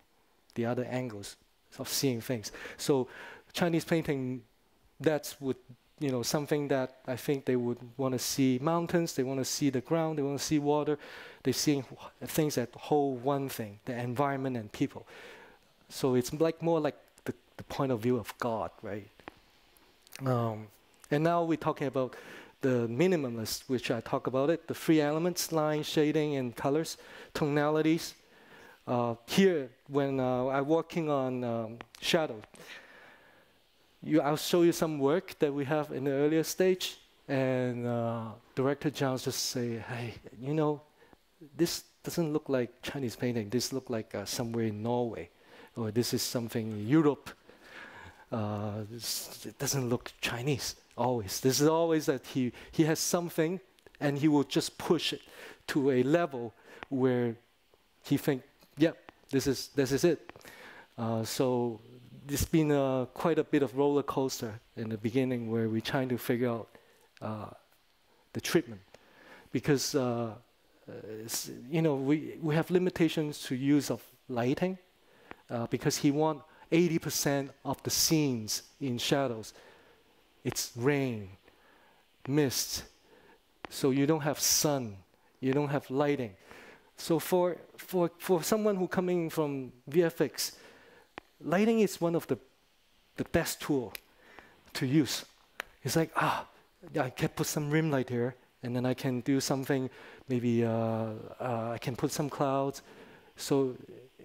the other angles of seeing things. So Chinese painting, that's what, something that I think they would want to see mountains, they want to see the ground, they want to see water. They're seeing things that hold one thing, the environment and people. So it's like more like the point of view of God, right? And now we're talking about the minimalist, which I talk about it, the 3 elements, line, shading, and colors, tonalities. Here, when I'm working on shadow, I'll show you some work that we have in the earlier stage, and Director Zhang just say, hey, this doesn't look like Chinese painting. This look like somewhere in Norway, or this is something in Europe. It doesn't look Chinese. Always, this is always that he has something, and he will just push it to a level where he think, yep, this is it. So it's been quite a bit of roller coaster in the beginning, where we're trying to figure out the treatment, because we have limitations to use of lighting, because he want 80% of the scenes in shadows, it's rain, mist. So you don't have sun, you don't have lighting. So for someone who coming from VFX, lighting is one of the best tool to use. It's like, I can put some rim light here, and then I can do something, maybe I can put some clouds. So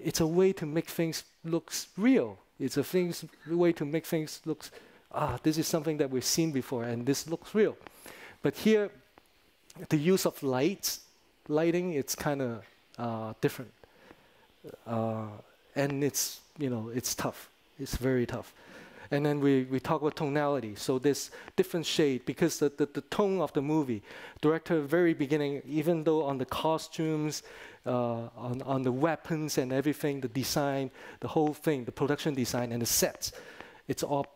it's a way to make things look real. It's a way to make things look, this is something that we've seen before, and this looks real. But here, the use of lighting, it's kind of different. And it's, it's tough. It's very tough. And then we talk about tonality. So this different shade, because the tone of the movie, director very beginning, even though on the costumes, on the weapons and everything, the design, the whole thing, the production design and the sets, it's all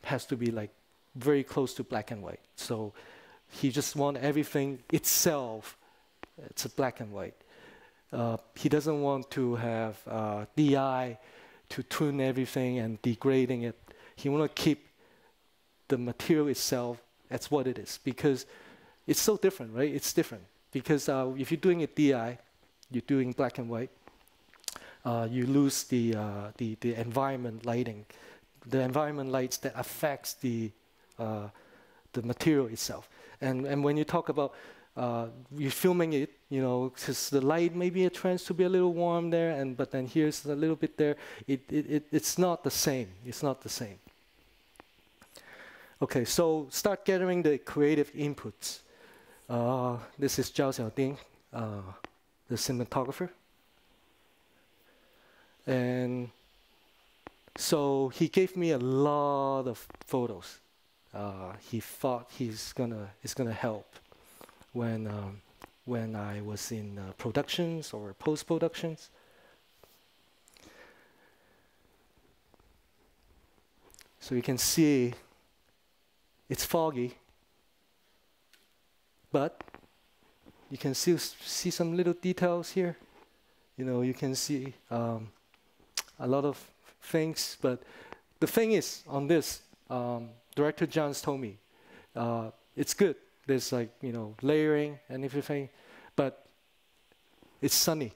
has to be like very close to black and white. So he just want everything itself, it's a black and white. He doesn't want to have DI to tune everything and degrading it. He want to keep the material itself as what it is, because it's so different, right? It's different because if you're doing it DI, you're doing black and white. You lose the environment lighting, the environment lights that affects the material itself. And when you talk about you're filming it, because the light maybe it tends to be a little warm there, but then here's a little bit there. It's not the same. It's not the same. Okay, so start gathering the creative inputs. This is Zhao Xiaoding, the cinematographer. And so he gave me a lot of photos. He thought it's gonna help when I was in productions or post-productions. So you can see it's foggy, but you can still see some little details here. You can see a lot of things, but the thing is, on this, Director Johns told me, it's good. There's like, layering and everything, but it's sunny.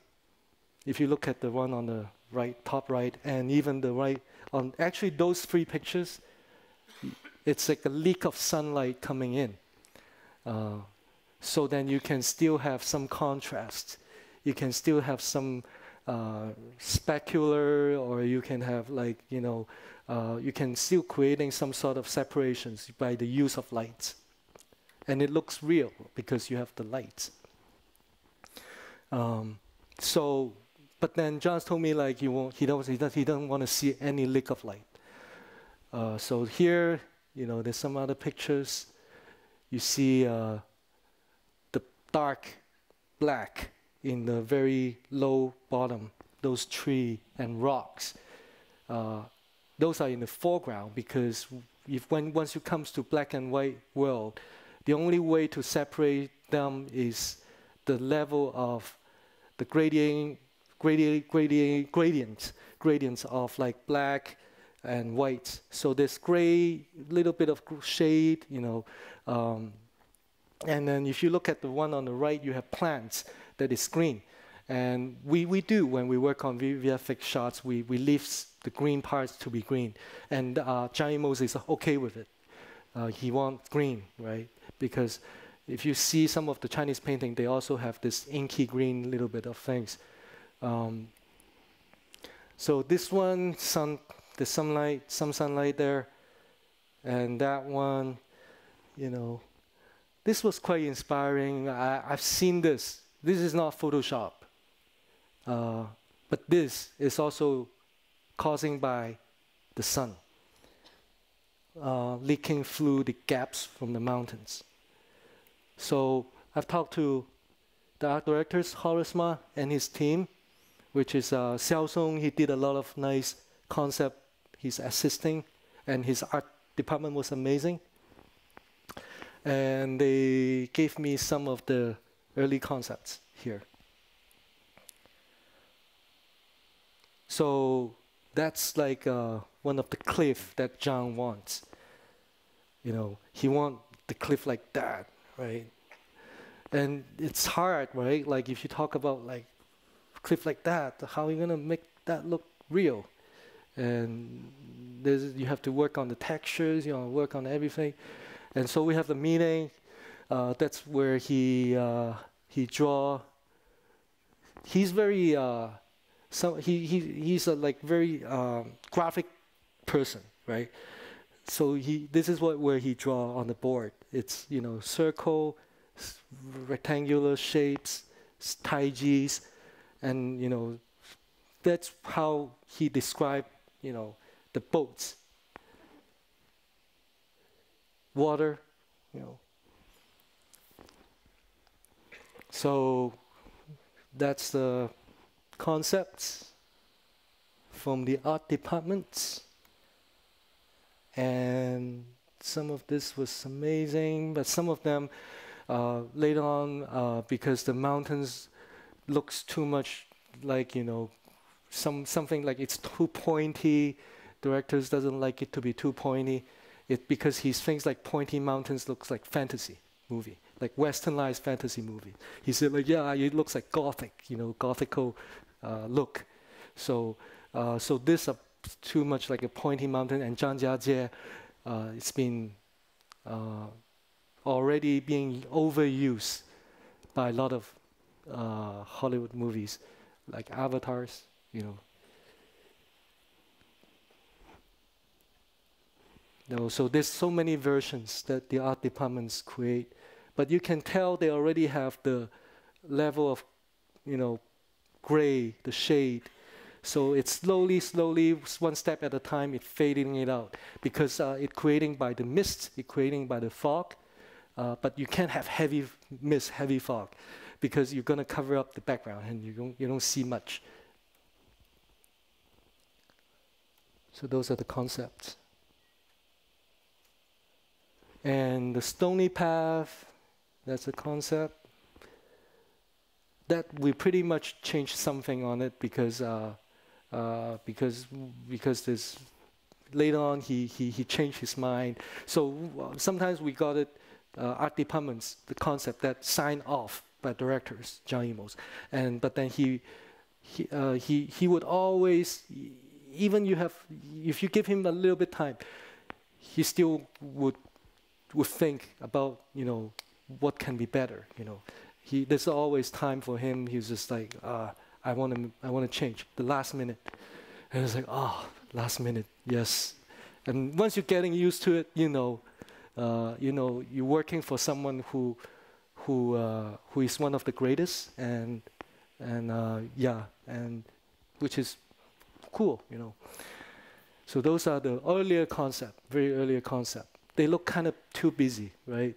If you look at the one on the right, top right, and even the right, on actually those three pictures, it's like a leak of sunlight coming in. So then you can still have some contrast. You can still have some specular, or you can have like, you can still creating some sort of separations by the use of lights. And it looks real because you have the lights. But then John told me like he doesn't want to see any leak of light. So here, there's some other pictures. You see the dark black in the very low bottom, those trees and rocks. Those are in the foreground because once it comes to black and white world, the only way to separate them is the level of the gradients of like black and white. So this gray, little bit of shade, and then if you look at the one on the right, you have plants that is green. And we do, when we work on VFX shots, we leave the green parts to be green. And Zhang Yimou is okay with it. He wants green, right? Because if you see some of the Chinese painting, they also have this inky green little bit of things. So this one, there's some sunlight there. And that one, this was quite inspiring. I've seen this. This is not Photoshop. But this is also causing by the sun. Leaking through the gaps from the mountains. So I've talked to the art directors, Horace Ma and his team, which is Xiao Song. He did a lot of nice concept. He's assisting, and his art department was amazing. And they gave me some of the early concepts here. So that's like one of the cliff that Zhang wants. You know, he wants the cliff like that, right? And it's hard, right? Like if you talk about like cliff like that, how are you gonna make that look real? And you have to work on the textures, you know, work on everything. And so we have the meeting. That's where he draw. He's very he's a like very graphic person, right? So this is where he draw on the board. It's, you know, circle, rectangular shapes, taijis, and, you know, that's how he described, you know, the boats. Water, you know. So that's the concepts from the art departments. And some of this was amazing, but some of them later on, because the mountains looks too much like, you know, something like it's too pointy. Directors doesn't like it to be too pointy. Because he thinks like pointy mountains looks like fantasy movie, like westernized fantasy movie. He said like, yeah, it looks like Gothic, you know, Gothical look. So this too much like a pointy mountain, and Zhang Jiajie, it's been already being overused by a lot of Hollywood movies, like Avatars, you know. No, so there's so many versions that the art departments create, but you can tell they already have the level of, you know, gray, the shade. So it's slowly, one step at a time, it's fading it out, because it's creating by the mist, it's creating by the fog, but you can't have heavy mist, heavy fog, because you're gonna cover up the background and you don't see much. So those are the concepts. And the stony path, that's a concept. That we pretty much changed something on it because there's later on he changed his mind. So sometimes we got it art departments, the concept that sign off by directors, Zhang Yimou, but then he would always, even if you give him a little bit time, he still would think about, you know, what can be better, you know. There's always time for him. He's just like, I want to change the last minute, and it's like, oh, last minute, yes. And once you're getting used to it, you're working for someone who is one of the greatest, and which is cool, you know. So those are the earlier concept, very earlier concept. They look kind of too busy, right?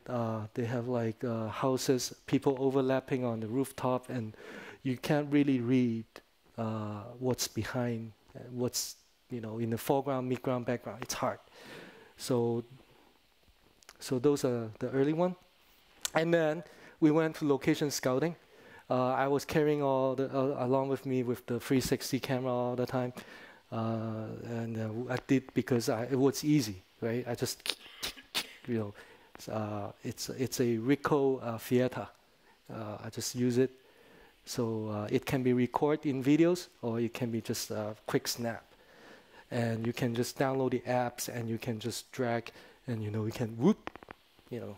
They have like houses, people overlapping on the rooftop, and you can't really read what's behind, what's, you know, in the foreground, midground, background. It's hard. So those are the early one. And then we went to location scouting. I was carrying all the along with me with the 360 camera all the time, and I did because it was easy, right? I just, you know, it's a Ricoh Fieta. I just use it, so it can be recorded in videos, or it can be just a quick snap, and you can just download the apps and you can just drag, and, you know, you can whoop, you know.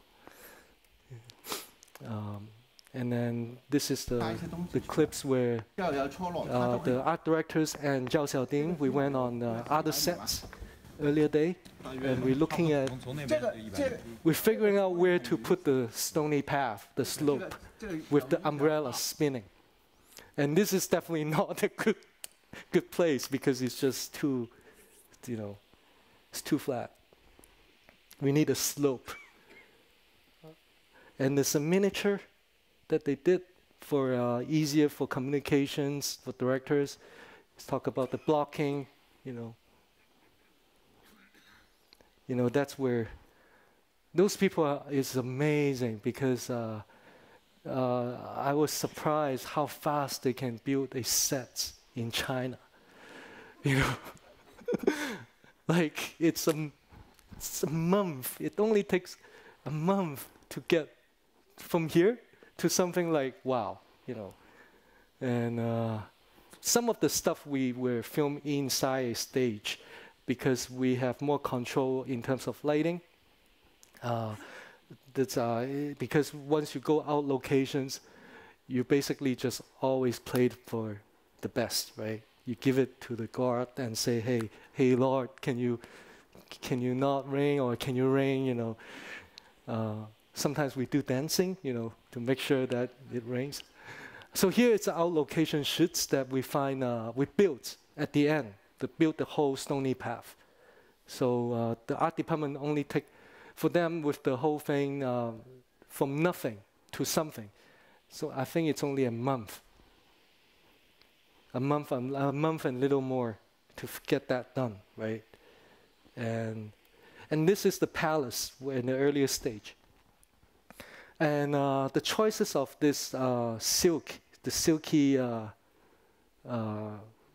And then this is the clips where the art directors and Zhao Xiaoding, we went on other sets earlier day, and we're looking at, we're figuring out where to put the stony path, the slope, with the umbrella spinning. And this is definitely not a good place, because it's just too, you know, it's too flat. We need a slope. And there's a miniature that they did for easier for communications for directors. Let's talk about the blocking, you know. You know, that's where those people is amazing, because I was surprised how fast they can build a set in China. You know, Like it's a month. It only takes a month to get from here to something like wow, you know. And some of the stuff we were filmed inside a stage because we have more control in terms of lighting. Because once you go out locations, you basically just always played for the best, right? You give it to the guard and say, hey Lord, can you not rain, or can you rain, you know? Sometimes we do dancing, you know, to make sure that it rains. So here it's our location shoots that we find, we built at the end, to build the whole stony path. So the art department only take, for them with the whole thing, from nothing to something. So I think it's only a month. A month and little more to get that done, right? And this is the palace in the earlier stage. And the choices of this silk, the silky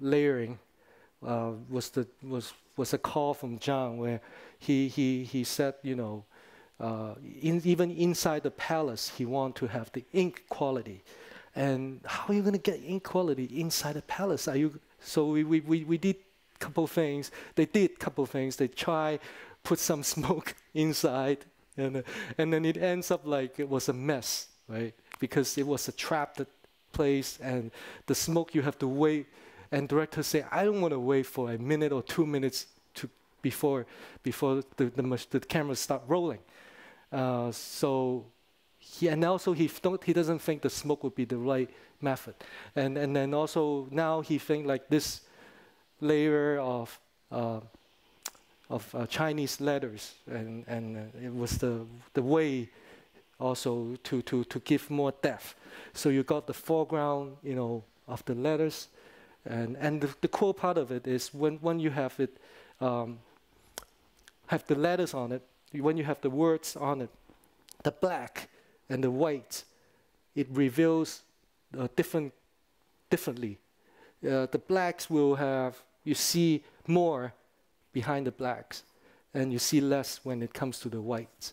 layering, was a call from Zhang, where he said, you know, even inside the palace, he want to have the ink quality. And how are you going to get ink quality inside the palace? So we did a couple things. They did a couple things. They try put some smoke inside, and then it ends up like it was a mess, right? Because it was a trapped place, and the smoke you have to wait. And directors say, I don't want to wait for a minute or 2 minutes before the cameras start rolling. And also he doesn't think the smoke would be the right method. And then also now he thinks like this layer of Chinese letters, and it was the way also to give more depth. So you got the foreground, you know, of the letters, and the cool part of it is when you have it, have the letters on it, when you have the words on it, the black and the white, it reveals differently. The blacks will have, you see more behind the blacks, and you see less when it comes to the whites.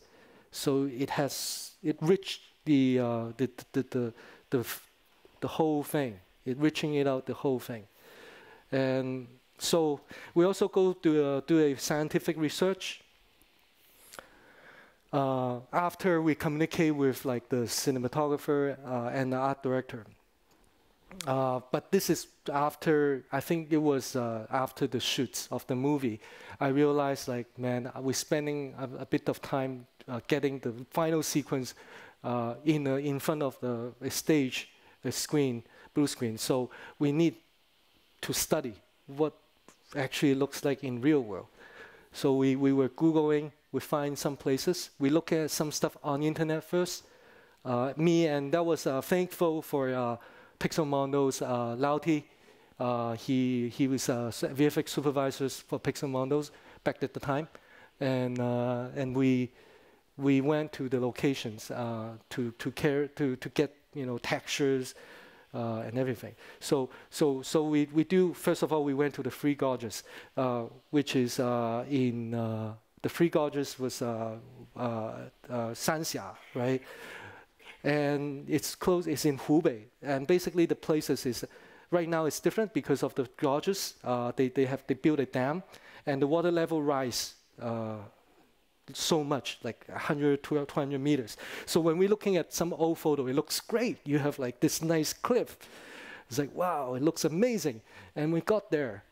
So it reached the whole thing. It reaching it out the whole thing. And so we also go to do a scientific research. After we communicate with like the cinematographer and the art director. But this is after, I think it was after the shoots of the movie. I realized like, man, we're spending a bit of time getting the final sequence in front of the stage, the screen, blue screen. So we need to study what actually looks like in real world. So we were Googling, we find some places. We look at some stuff on the internet first. And that was thankful for Pixelmondo's Lauti. He was VFX supervisor for Pixelmondo's back at the time. And we went to the locations to get, you know, textures and everything. So we do, first of all, we went to the Three Gorges, which is the Three Gorges was Sanxia, right? And it's close, it's in Hubei. And basically the places is, right now it's different because of the gorges. They built a dam, and the water level rise so much, like 100, 200 meters. So when we're looking at some old photo, it looks great. You have like this nice cliff. It's like, wow, it looks amazing. And we got there.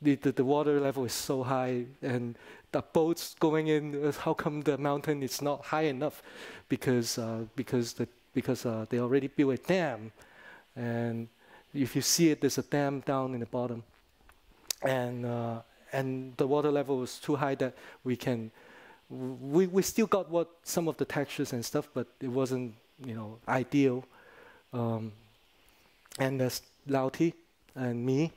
The water level is so high, and the boats going in, how come the mountain is not high enough? Because they already built a dam. And if you see it, there's a dam down in the bottom. And the water level was too high that we still got some of the textures and stuff, but it wasn't, you know, ideal. And there's Lauti and me.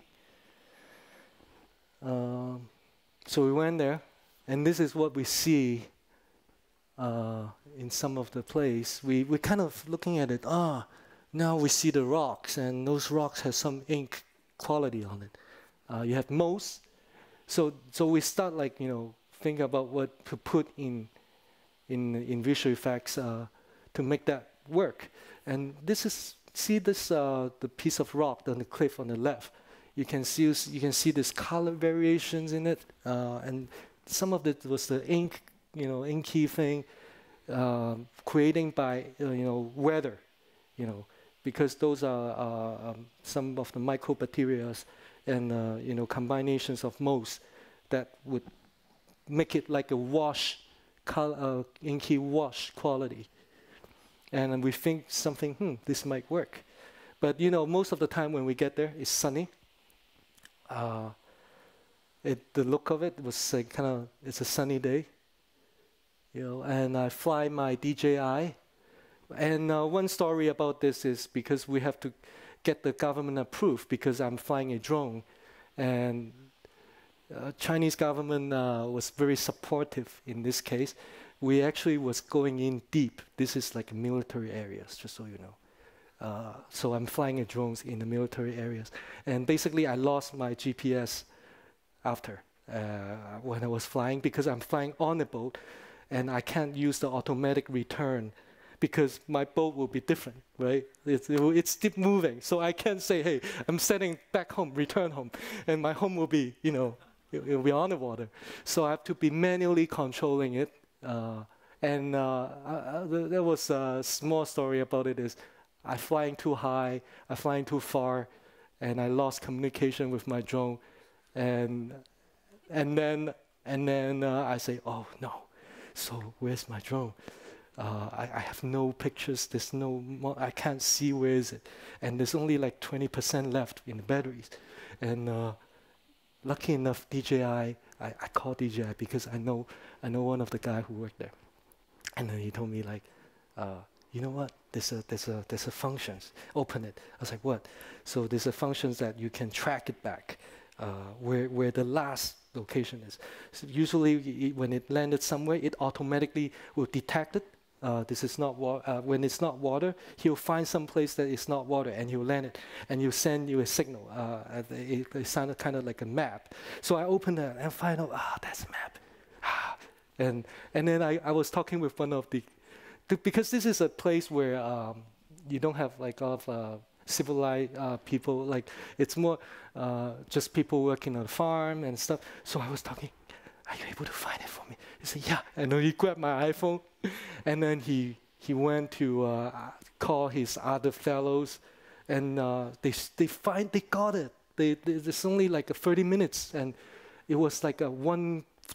So we went there, and this is what we see in some of the place. We're kind of looking at it. Now we see the rocks, and those rocks have some ink quality on it. You have moss, So we start like, think about what to put in visual effects to make that work. And this is, see this, the piece of rock on the cliff on the left. You can see this color variations in it, and some of it was the ink, inky thing, creating by weather, because those are some of the microbacteria and combinations of modes that would make it like a wash, inky wash quality. And we think something, this might work. But most of the time when we get there, it's sunny. The look of it was like it's a sunny day. And I fly my DJI. And one story about this is because we have to get the government approved because I'm flying a drone. And Chinese government was very supportive in this case. We actually was going in deep. This is like military areas, just so you know. So I'm flying a drones in the military areas. And basically I lost my GPS after when I was flying because I'm flying on a boat and I can't use the automatic return because my boat will be different, right? It's deep moving. So I can't say, hey, I'm sending back home, return home. And my home will be, it'll be on the water. So I have to be manually controlling it. There was a small story about it is I'm flying too high, I'm flying too far, and I lost communication with my drone. And then I say, oh no, so where's my drone? I have no pictures, I can't see where is it. And there's only like 20% left in the batteries. And lucky enough, DJI, I called DJI because I know one of the guys who worked there. And then he told me like, you know what, there's a functions, open it. I was like, what? So there's a functions that you can track it back, where the last location is. So usually when it landed somewhere, it automatically will detect it. This is not when it's not water, he'll find some place that is not water and he'll land it and he'll send you a signal. It sounded kind of like a map. So I opened it and find out, that's a map. And then I was talking with one of because this is a place where you don't have like a lot of civilized people, like it's more just people working on a farm and stuff. So I was talking, are you able to find it for me? He said, yeah. And then he grabbed my iPhone and then he went to call his other fellows and they got it. There's only like 30 minutes and it was like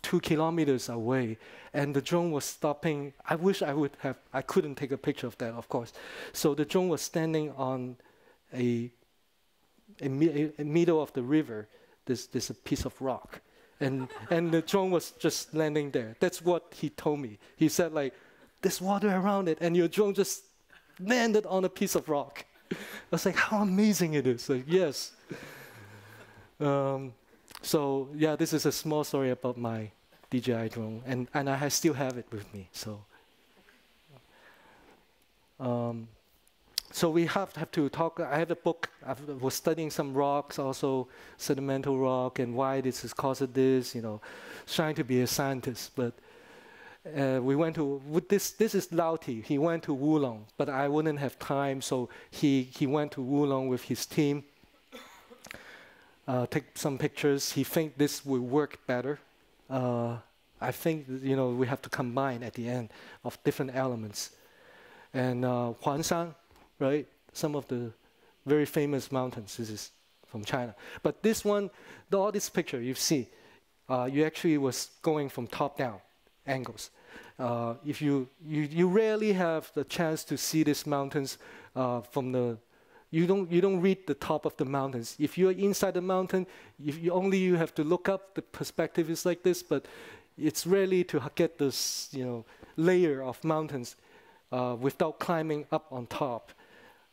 2 kilometers away, and the drone was stopping. I wish I couldn't take a picture of that, of course. So the drone was standing on a middle of the river. There's a piece of rock, and the drone was just landing there. That's what he told me. He said like, there's water around it, and your drone just landed on a piece of rock. I was like, how amazing it is! Like, yes. So yeah, this is a small story about my DJI drone, and I still have it with me. So, so we have to talk. I have a book. I was studying some rocks, also sedimental rock, and why this is caused this. Trying to be a scientist, but we went to this. This is Lauti. He went to Wulong, but I wouldn't have time, so he went to Wulong with his team. Take some picturs. He think this will work better. I think we have to combine at the end of different elements. And Huanshan, right? Some of the very famous mountains. This is from China. But this one, all this picture you see, you actually was going from top down angles. If you rarely have the chance to see these mountains from the. You don't read the top of the mountains. If you're inside the mountain, you have to look up. The perspective is like this, but it's rarely to get this layer of mountains without climbing up on top.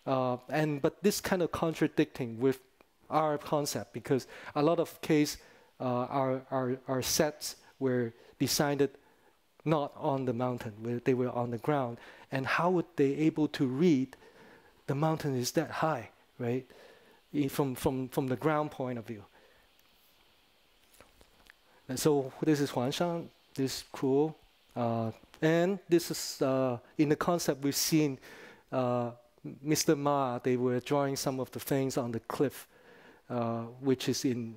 But this kind of contradicting with our concept because a lot of case our sets were designed not on the mountain, where they were on the ground. And how would they able to read? The mountain is that high, right? From the ground point of view. And so this is Huangshan, this is cool. And this is, in the concept we've seen, Mr. Ma, they were drawing some of the things on the cliff, which is in,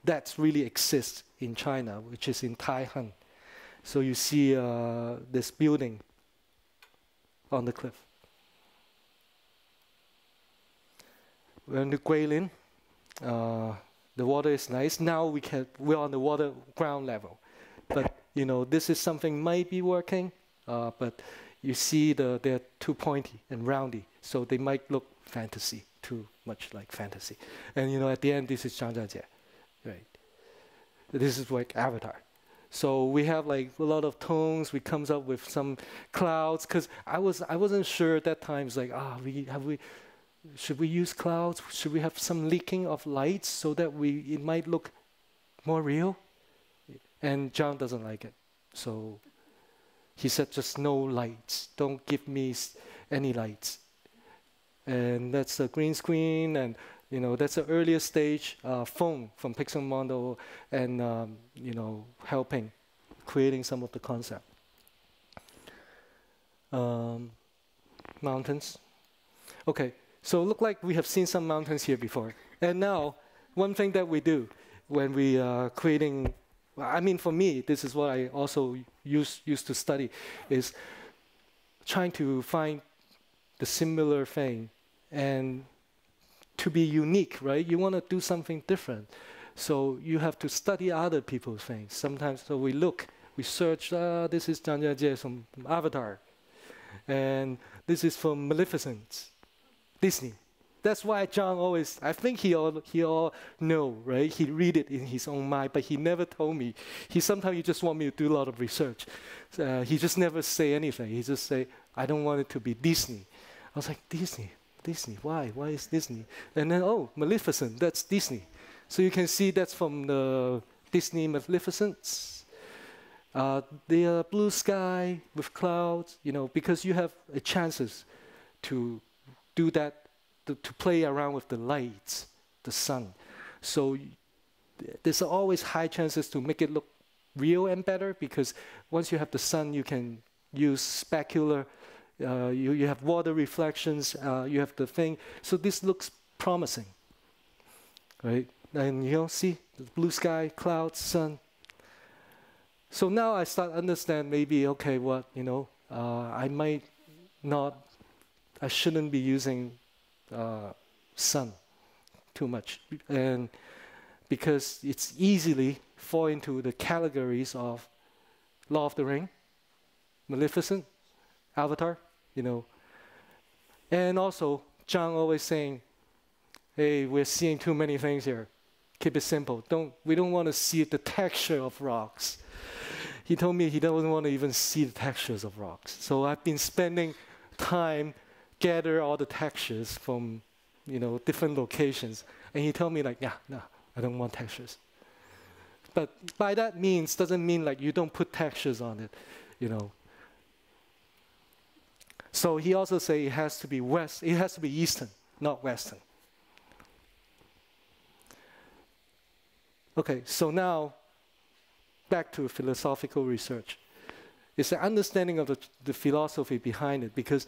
that really exists in China, which is in Taihan. So you see this building on the cliff. We're in the Guilin. The water is nice. Now we're on the water ground level. But, this is something might be working, but you see they're too pointy and roundy, so they might look fantasy, too much like fantasy. And, at the end, this is Zhang Yimou, right? This is like Avatar. So we have like a lot of tones. We comes up with some clouds, because I wasn't sure at that time. It's like, should we use clouds? Should we have some leaking of lights so that it might look more real? And Zhang doesn't like it. So he said, just no lights. Don't give me any lights. And that's a green screen, and that's the earliest stage, phone from Pixel Model, and helping, creating some of the concept. Mountains. Okay. So look like we have seen some mountains here before. And now, one thing that we do when we are creating, for me, this is what I also used to study, is trying to find the similar thing and to be unique, right? You want to do something different. So you have to study other people's things. Sometimes, so we search, this is Zhang Yimou from Avatar. And this is from Maleficent. Disney. That's why Zhang always, I think he all know, right? He read it in his own mind, but he never told me. Sometimes he just want me to do a lot of research. He just never say anything. He just say, I don't want it to be Disney. I was like, Disney, why? Why is Disney? And then, Maleficent, that's Disney. So you can see that's from the Disney Maleficent. The blue sky with clouds, because you have chances to do that, to play around with the lights, the sun. So there's always high chances to make it look real and better, because once you have the sun, you can use specular, you have water reflections, you have the thing. So this looks promising, right? And see the blue sky, clouds, sun. So now I start understand maybe, okay, I shouldn't be using sun too much, and because it's easily fall into the categories of Law of the Ring, Maleficent, Avatar, And also, Zhang always saying, hey, we're seeing too many things here. Keep it simple. We don't want to see the texture of rocks. He told me he doesn't want to even see the textures of rocks. So I've been spending time gather all the textures from, different locations. And he told me like, no, I don't want textures. But by that means, doesn't mean like you don't put textures on it, So he also say it has to be Eastern, not Western. Okay, so now back to philosophical research. It's the understanding of the philosophy behind it, because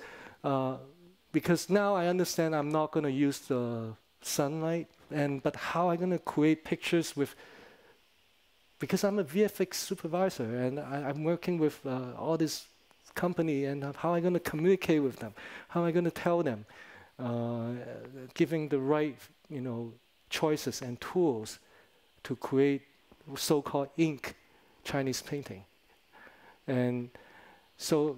now I understand I'm not going to use the sunlight, but how I'm going to create pictures because I'm a VFX supervisor and I'm working with all this company, and how I'm going to communicate with them, how am I going to tell them, giving the right choices and tools to create so-called ink Chinese painting. And so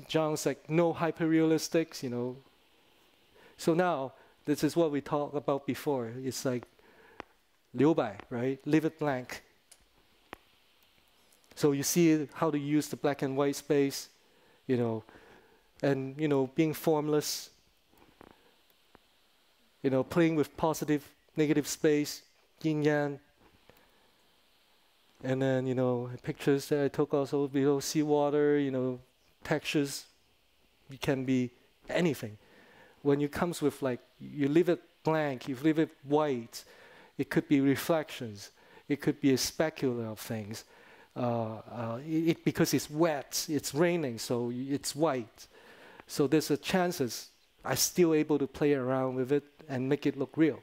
Zhang's like, no hyper-realistics, So now, this is what we talked about before. It's like Liu Bai, right? Leave it blank. So you see how to use the black and white space, and, being formless, playing with positive, negative space, yin-yang. And then, pictures that I took also below seawater, textures. It can be anything. When it comes with you leave it blank, you leave it white, it could be reflections. It could be a specular of things. Because it's wet, it's raining, so it's white. So there's a chances I'm still able to play around with it and make it look real.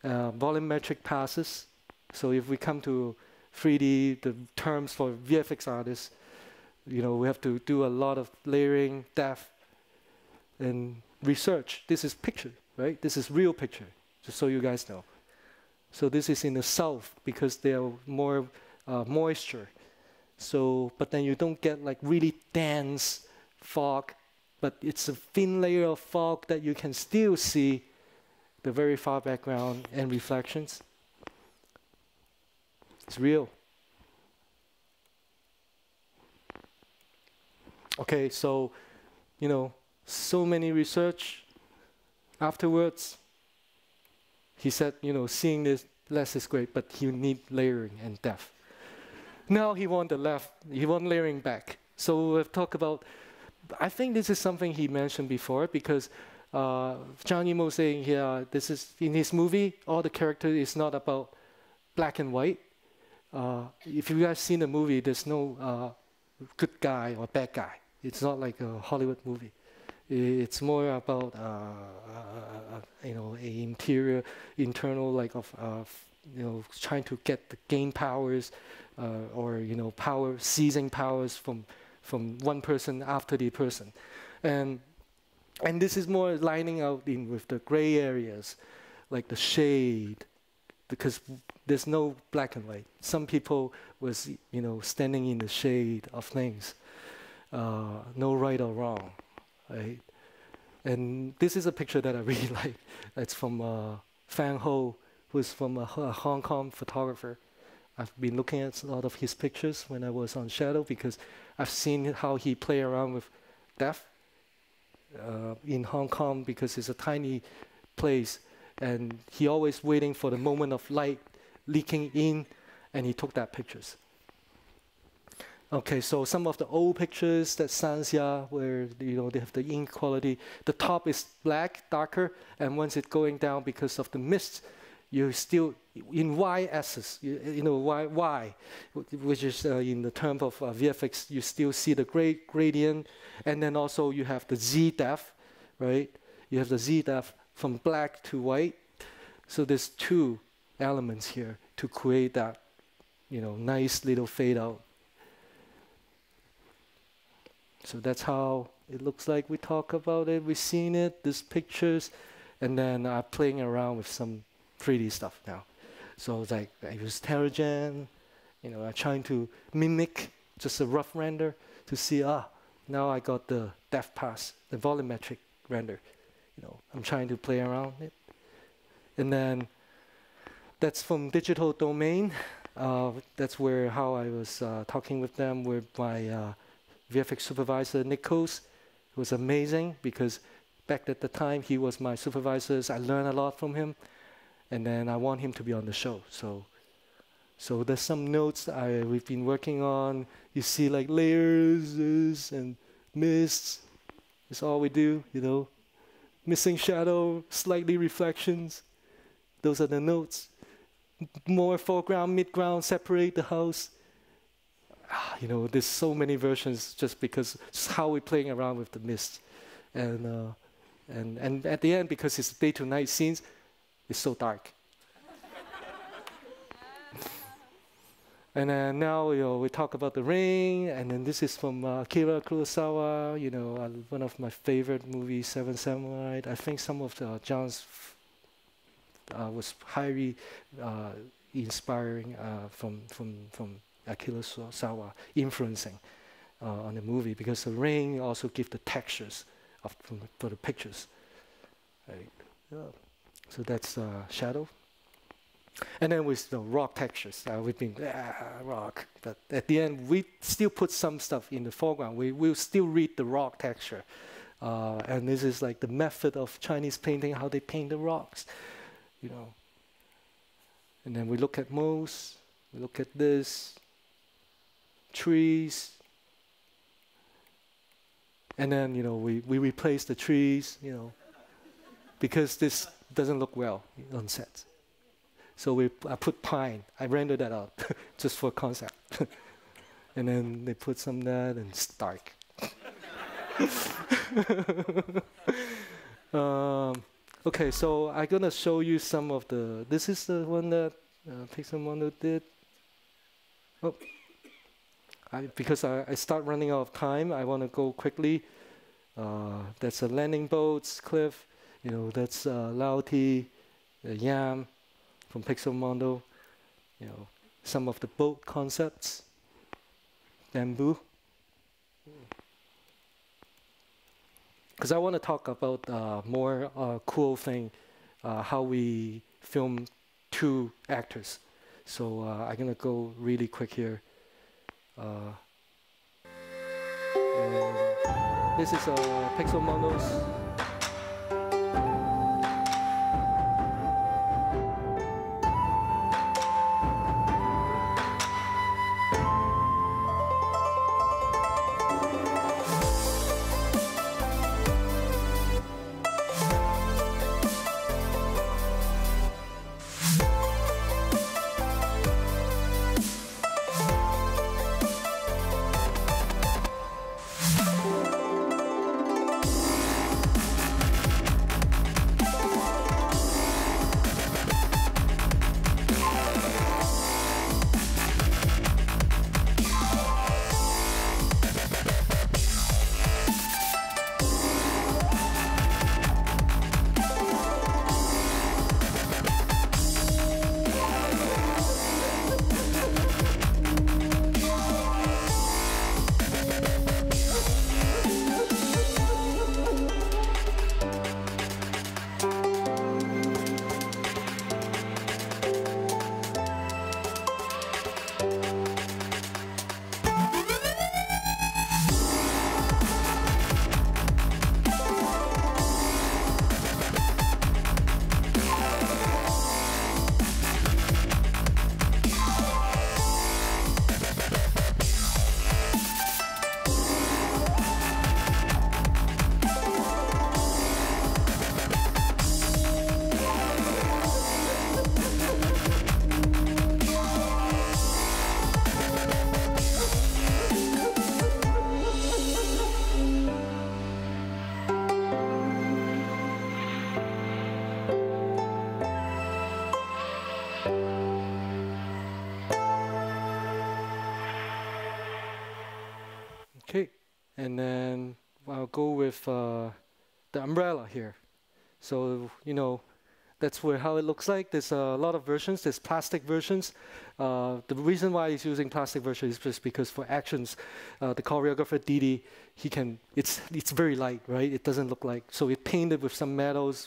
Volumetric passes. So if we come to 3D, the terms for VFX artists, you know, we have to do a lot of layering, depth, and research. This is picture, right? This is real picture, just so you guys know. So this is in the south because there are more moisture. So, but then you don't get like really dense fog, but it's a thin layer of fog that you can still see the very far background and reflections. It's real. Okay, so, you know, so many research. Afterwards, he said, you know, seeing this less is great, but you need layering and depth. Now he want layering back. So we've talked about, I think this is something he mentioned before because Zhang Yimou saying here, this is, in his movie, all the character is not about black and white. If you guys seen the movie, there's no good guy or bad guy. It's not like a Hollywood movie. It's more about you know, a internal like of you know, trying to gain powers or you know, seizing powers from one person after the person, and this is more lining out in with the gray areas, like the shade, because there's no black and white. Some people was, you know, standing in the shade of things, no right or wrong, right? And this is a picture that I really like. It's from Fan Ho, who's from a Hong Kong photographer. I've been looking at a lot of his pictures when I was on Shadow because I've seen how he play around with depth in Hong Kong because it's a tiny place and he always waiting for the moment of light leaking in, and he took that pictures. Okay, so some of the old pictures that Sanxia, where you know they have the ink quality, the top is black, darker, and once it's going down because of the mist, you're still in y-axis, you know, y, which is in the term of VFX, you still see the gradient, and then also you have the Z depth, right? You have the Z depth from black to white. So there's two elements here to create that, you know, nice little fade out. So that's how it looks like. We talk about it, we've seen it, these pictures, and then I'm playing around with some 3D stuff now. So it's like I use Terragen, you know, I'm trying to mimic just a rough render to see, now I got the depth pass, the volumetric render. You know, I'm trying to play around it. And then that's from Digital Domain. That's how I was talking with them with my VFX supervisor, Nichols. It was amazing because back at the time he was my supervisor. I learned a lot from him. And then I want him to be on the show. So there's some notes we've been working on. You see like layers and mists. That's all we do, you know. Missing shadow, slightly reflections. Those are the notes. More foreground, midground, separate the house. You know, there's so many versions just because it's how we're playing around with the mist. And at the end, because it's day to night scenes, it's so dark. And then now, you know, we talk about the rain, and then this is from Akira Kurosawa, you know, one of my favorite movies, Seven Samurai. I think some of John's was highly inspiring from Akira Kurosawa, influencing on the movie, because the rain also gives the textures for the pictures. Right? Yeah. So that's shadow. And then with the rock textures, we've been rock. But at the end, we still put some stuff in the foreground. We will still read the rock texture. And this is like the method of Chinese painting, how they paint the rocks, you know. And then we look at moss, we look at this, trees. And then, you know, we replace the trees, you know, because this doesn't look well on set. So I put pine. I rendered that out just for concept. And then they put some of that, and it's dark. Okay, so I'm gonna show you some of the. This is the one that Pixelmondo did. Oh, because I start running out of time, I want to go quickly. That's a landing boats cliff. You know, that's Lauti, Yam from Pixelmondo. You know, some of the boat concepts. Bamboo. Because I want to talk about more cool thing, how we film 2 actors. So I'm gonna go really quick here. This is Pixelmondo's. Okay, and then I'll go with the umbrella here. So, you know, that's how it looks like. There's a lot of versions. There's plastic versions. The reason why he's using plastic versions is just because for actions, the choreographer Didi, it's very light, right? It doesn't look like, so it painted with some metals,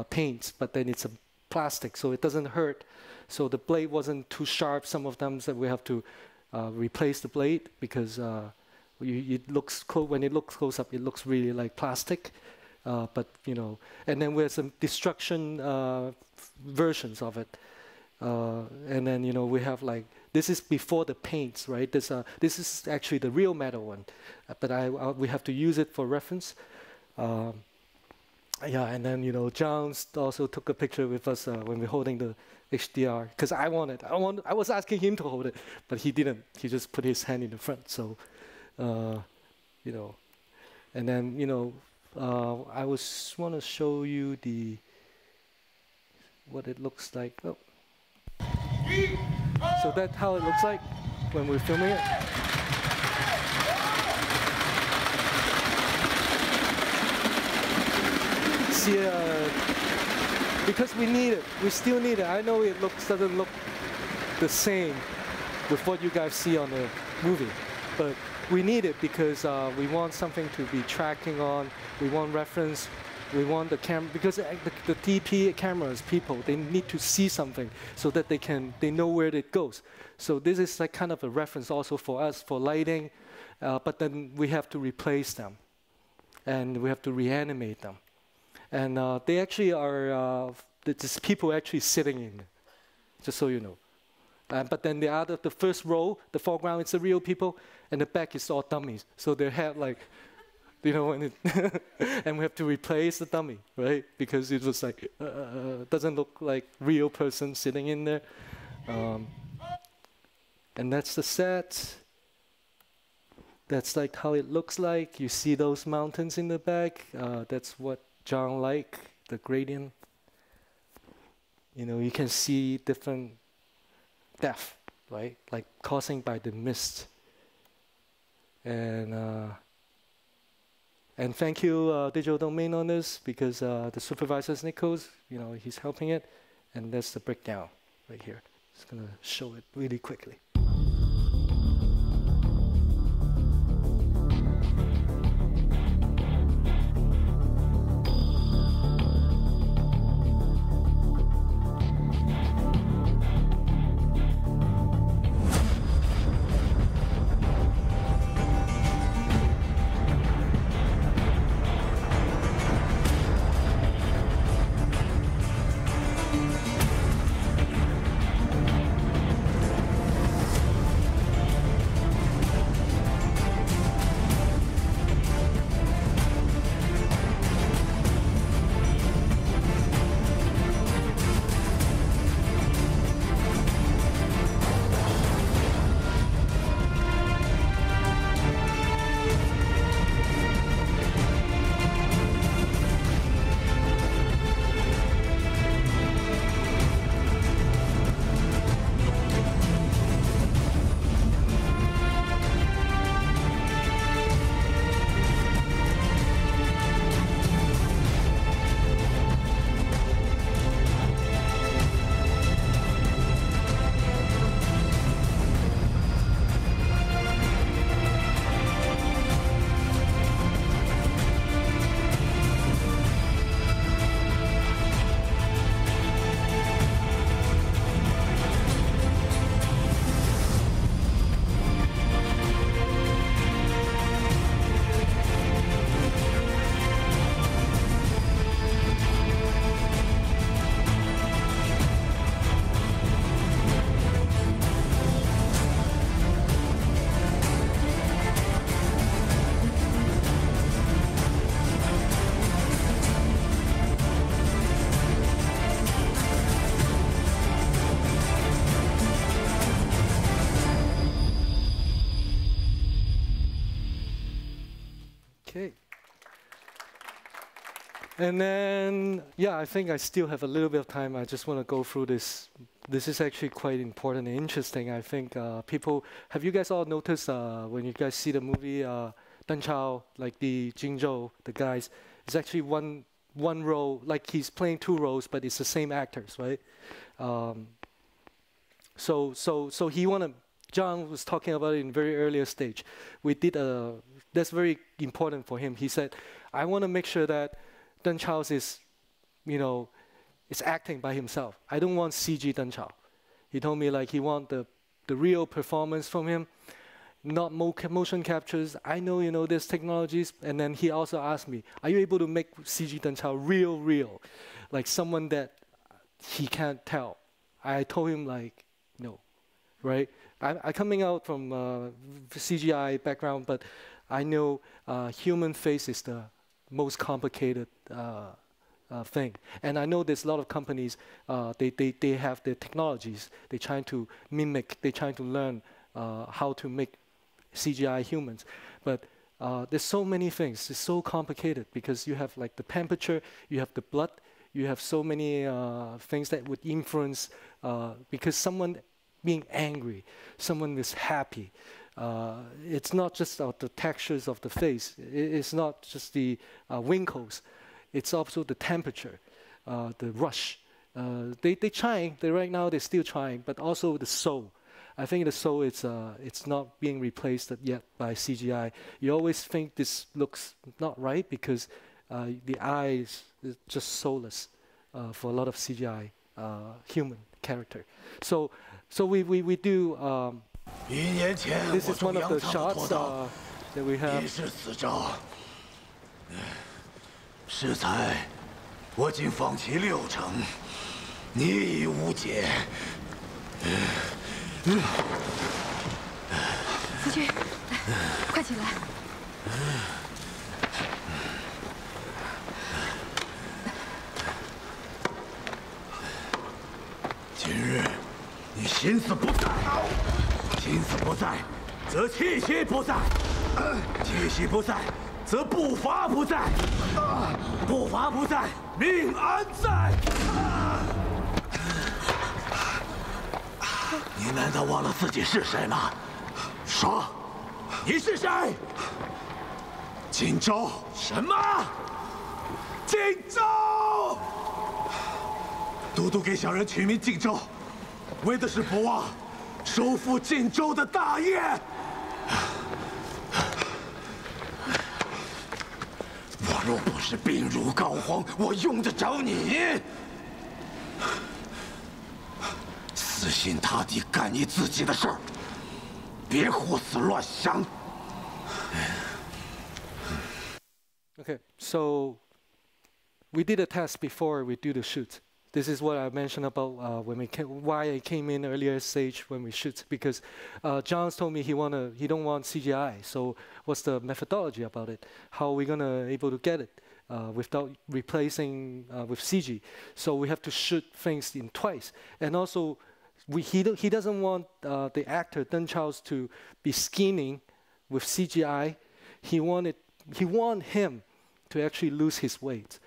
paints, but then it's a plastic, so it doesn't hurt. So the blade wasn't too sharp. Some of them that we have to replace the blade because when it looks close up, it looks really like plastic. But you know, and then we have some destruction versions of it, and then you know we have like this is before the paints, right? This is actually the real metal one, but we have to use it for reference. Yeah, and then you know Zhang also took a picture with us when we're holding the HDR because I was asking him to hold it, but he didn't. He just put his hand in the front. So, you know, and then you know. I want to show you what it looks like. Oh. So that's how it looks like when we're filming it. See, because we need it, we still need it. I know it doesn't look the same with what you guys see on the movie, but we need it because we want something to be tracking on. We want reference. We want the camera because the DP cameras, people, they need to see something so that they know where it goes. So this is like kind of a reference also for us for lighting, but then we have to replace them, and we have to reanimate them, and they actually are. There's people actually sitting in, just so you know. But then the first row, the foreground, it's the real people, and the back is all dummies. So they have like you know, when it and we have to replace the dummy, right? Because it was like doesn't look like real person sitting in there. And that's the set. That's like how it looks like. You see those mountains in the back. That's what Zhang like, the gradient. You know, you can see different depth, right? Like causing by the mist. And thank you, Digital Domain, on this, because the supervisor is Nichols. You know, he's helping it, and that's the breakdown right here. Just gonna show it really quickly. Okay. And then, yeah, I think I still have a little bit of time. I just want to go through this. This is actually quite important and interesting. I think people, have you guys all noticed when you guys see the movie Deng Chao, like the Jingzhou, the guys, it's actually one role, like he's playing two roles, but it's the same actors, right? So he wanted, John was talking about it in very earlier stage. We did that's very important for him. He said, I want to make sure that Deng Chao is, you know, is acting by himself. I don't want CG Deng Chao. He told me like he want the real performance from him, not motion captures. I know, you know, there's technologies. And then he also asked me, are you able to make CG Deng Chao real? Like someone that he can't tell. I told him like, no, right? I'm coming out from CGI background, but I know human face is the most complicated thing. And I know there's a lot of companies, they have their technologies. They're trying to mimic, they're trying to learn how to make CGI humans. But there's so many things. It's so complicated because you have like the temperature, you have the blood, you have so many things that would influence, because someone being angry, someone is happy. It's not just the textures of the face. It's not just the wrinkles. It's also the temperature, the rush. They're trying. Right now they're still trying, but also the soul. I think the soul it's not being replaced yet by CGI. You always think this looks not right because the eyes is just soulless for a lot of CGI human character. So we do. This is one of the shots that we have. 适才，我仅访其6成，你已无解。夫君，快起来！心思不在，心思不在，则气息不在，气息不在，则步伐不在，步伐不在，命安在。你难道忘了自己是谁吗？说，你是谁？荆州什么？荆州！都督给小人取名荆州，为的是不忘收复荆州的大业。我若不是病入膏肓，我用得着你？死心塌地干你自己的事儿，别胡思乱想。Okay, so we did a test before we do the shoot. This is what I mentioned about why I came in earlier stage when we shoot, because John's told me he don't want CGI. So what's the methodology about it? How are we gonna able to get it without replacing with CG? So we have to shoot things in twice, and also he doesn't want the actor Deng Charles to be skinning with CGI. He want him to actually lose his weight.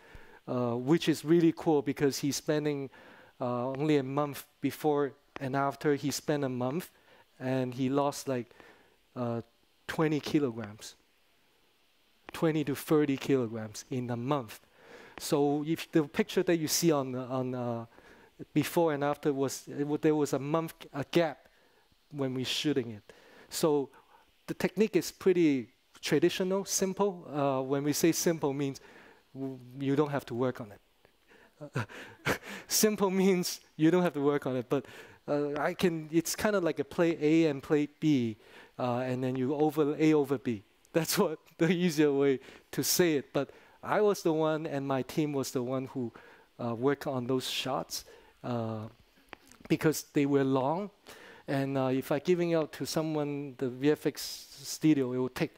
Which is really cool because he's spending only a month before and after. He spent a month and he lost like 20 kilograms, 20 to 30 kilograms in a month. So if the picture that you see on before and after there was a gap when we're shooting it. So the technique is pretty traditional, simple. When we say simple means you don't have to work on it. Simple means you don't have to work on it, but it's kind of like a plate A and plate B, and then you A over B. That's what the easier way to say it. But I was the one, and my team was the one who worked on those shots because they were long, and if I'm giving out to someone, the VFX studio, it would take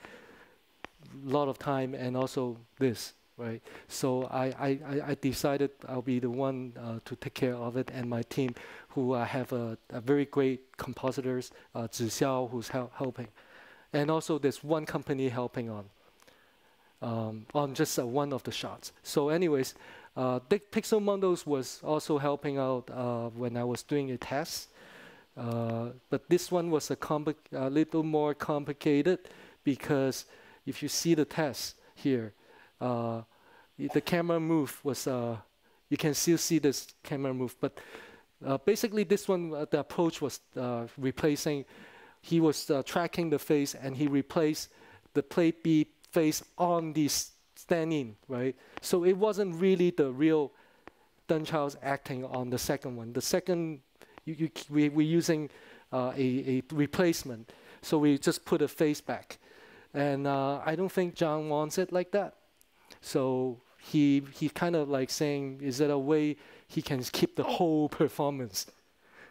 a lot of time, and also this. Right, so I decided I'll be the one to take care of it, and my team, who have a very great compositors, Zhi Xiao, who's helping, and also there's one company helping on just one of the shots. So, anyways, Pixel Mondos was also helping out when I was doing a test, but this one was a little more complicated because if you see the test here. The camera move was, you can still see this camera move, but basically this one, the approach was replacing, he was tracking the face and he replaced the plate B face on the stand-in, right? So it wasn't really the real Deng Charles acting on the second one. The second, we're using a replacement, so we just put a face back. And I don't think John wants it like that. So he kind of like saying, is there a way he can keep the whole performance?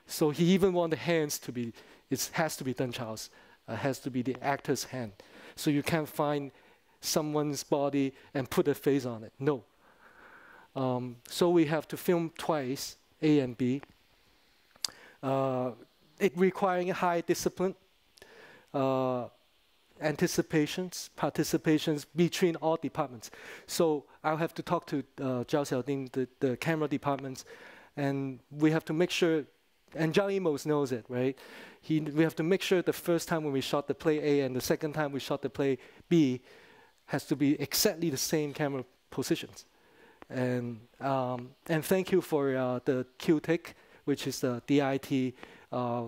So he even want the hands to be, it has to be Deng Charles, has to be the actor's hand. So you can't find someone's body and put a face on it, no. So we have to film twice, A and B. It requiring high discipline. Participations between all departments. So I'll have to talk to Zhao Xiaoding, the camera departments, and we have to make sure, and Zhang Yimou knows it, right? We have to make sure the first time when we shot the play A and the second time we shot the play B has to be exactly the same camera positions. And thank you for the Q-Tick, which is the DIT.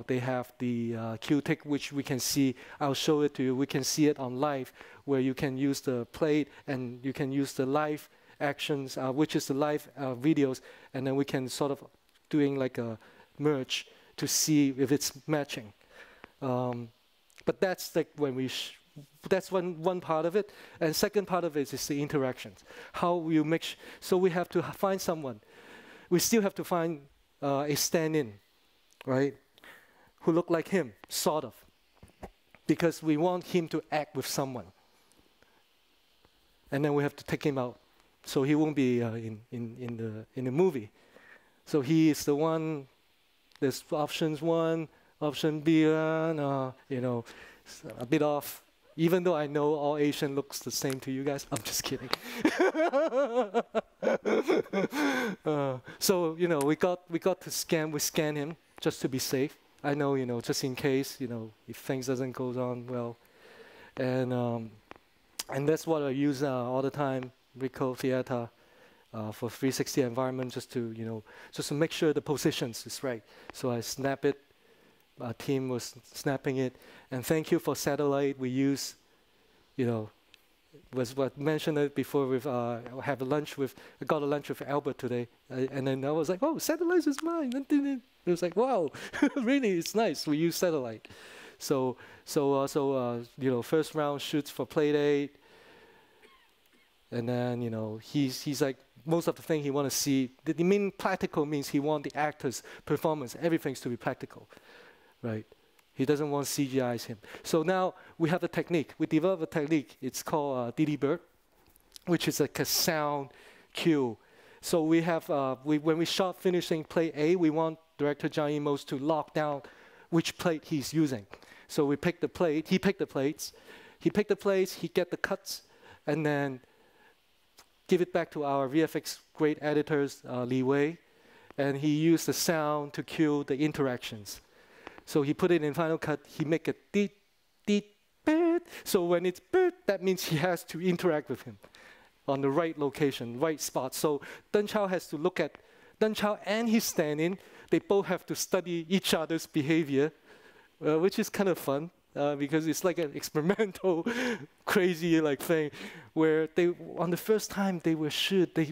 They have the Q-Tick, which we can see. I'll show it to you. We can see it on live, where you can use the plate and you can use the live actions, which is the live videos, and then we can sort of doing like a merge to see if it's matching. But that's like when that's one part of it. And second part of it is the interactions. How you make so we have to find someone. We still have to find a stand-in, right? Who look like him, sort of, because we want him to act with someone, and then we have to take him out, so he won't be in the movie. So he is the one There's options 1, option B, a bit off. Even though I know all Asian looks the same to you guys, I'm just kidding. So we got to scan. We scan him just to be safe. I know, just in case, if things doesn't go on well, and that's what I use all the time. Rico Theater for 360 environment, just to make sure the positions is right. So I snap it. Our team was snapping it, and thank you for satellite. We use, was what mentioned it before. With I got a lunch with Albert today, and then I was like, oh, satellite is mine. It was like, wow, really, it's nice. We use satellite. So first round shoots for Playdate, and then he's like, most of the thing he want to see. The mean practical means he want the actors' performance. Everything's to be practical. Right, he doesn't want to CGI him. So now we have a technique. We developed a technique. It's called DD Bird, which is like a sound cue. So we have when we shot finishing plate A, we want director Zhang Yimou to lock down which plate he's using. So we pick the plate. He picked the plates. He picked the plates. He get the cuts, and then give it back to our VFX great editors, Li Wei, and he used the sound to cue the interactions. So he put it in Final Cut. He make a deet, deet, beep. So when it's beep, that means he has to interact with him on the right location, right spot. So Deng Chao has to look at Deng Chao and his stand-in. They both have to study each other's behavior, which is kind of fun because it's like an experimental, crazy thing where they on the first time they were shoot, they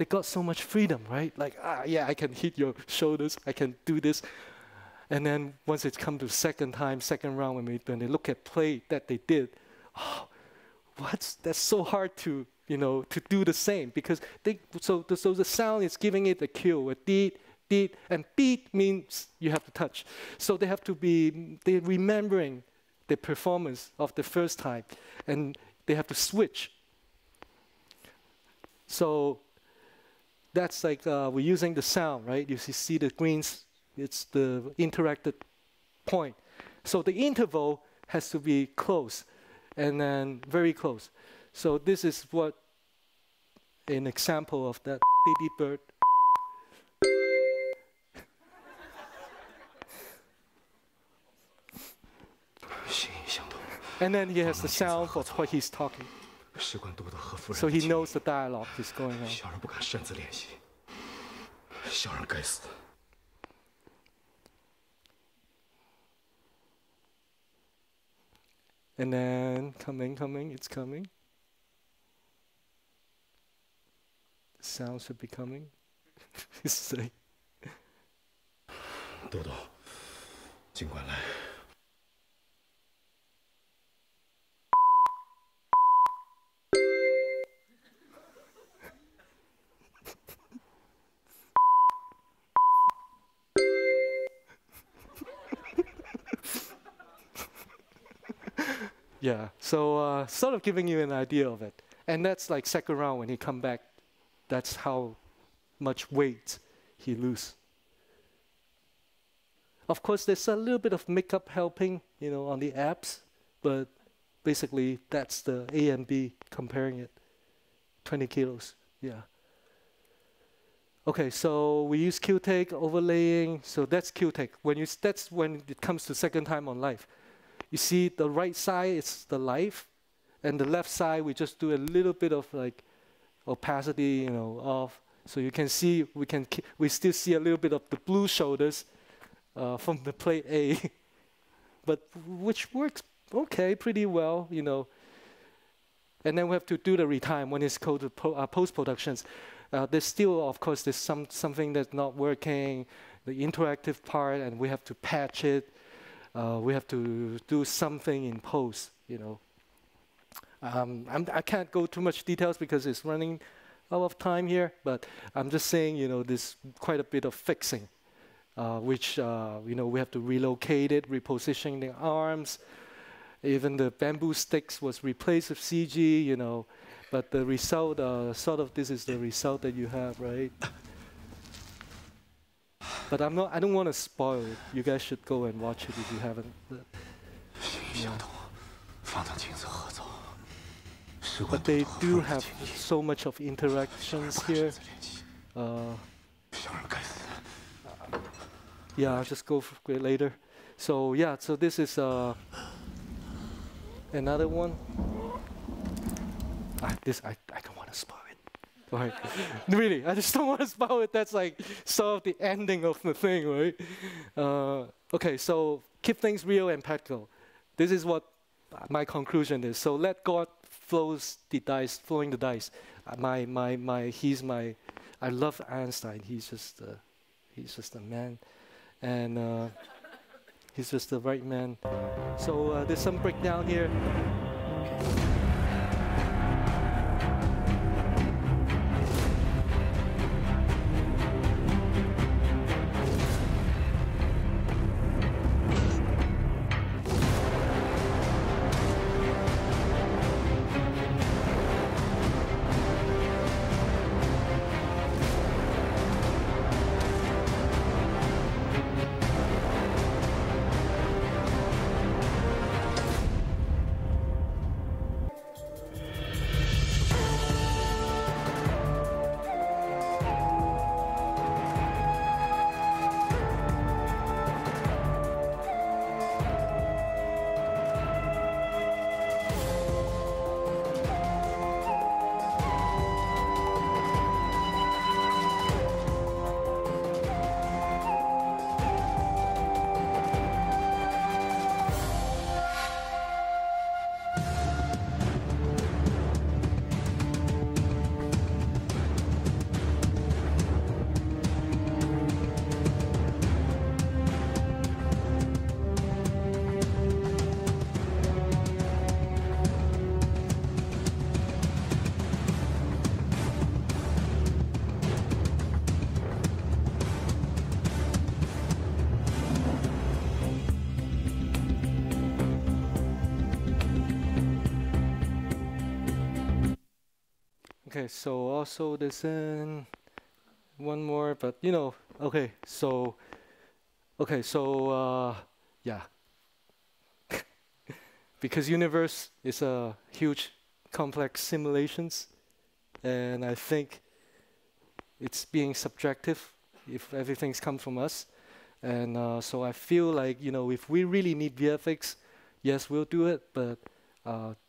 got so much freedom, right? Like yeah, I can hit your shoulders, I can do this. And then once it comes to second round, when they look at play that they did, oh, that's so hard to to do the same because so the sound is giving it a cue, a deet, deet, and beat means you have to touch. So they have to be remembering the performance of the first time, and they have to switch. So that's like we're using the sound, right? You see the greens. It's the interacted point. So the interval has to be close, and then very close. So this is what an example of that DD Bird. And then he has the sound for what he's talking. So he knows the dialogue is going on. And then coming, it's coming. The sound should be coming. Dodo, 尽管来。Yeah, so sort of giving you an idea of it. And that's like second round when he come back, that's how much weight he lose. Of course, there's a little bit of makeup helping, on the abs, but basically that's the A and B comparing it. 20 kilos, yeah. Okay, so we use Q-take, overlaying, so that's Q-take. That's when it comes to second time on live. You see the right side is the live, and the left side we just do a little bit of like opacity, off. So you can see we still see a little bit of the blue shoulders from the plate A, but which works okay, pretty well, And then we have to do the retime when it's called post productions. There's still, of course, there's something that's not working, the interactive part, and we have to patch it. We have to do something in post, I can't go too much details because it's running out of time here, but I'm just saying, there's quite a bit of fixing, which, we have to relocate it, reposition the arms. Even the bamboo sticks was replaced with CG, but the result, this is the result that you have, right? But I don't want to spoil it. You guys should go and watch it if you haven't. But they do have so much of interactions here. Yeah, I'll just go for it later. So yeah, so this is another one. This I don't want to spoil it. Right. Really, I just don't want to spoil it. That's like sort of the ending of the thing, right? Okay, so keep things real and practical. This is what my conclusion is. So let God flows the dice, flowing the dice. I love Einstein. He's just a man, and he's just the right man. So there's some breakdown here. Okay, so also there's one more, but you know, okay, so yeah, because universe is a huge, complex simulations, and I think it's being subjective if everything's come from us, and so I feel like, you know, if we really need VFX, yes, we'll do it, but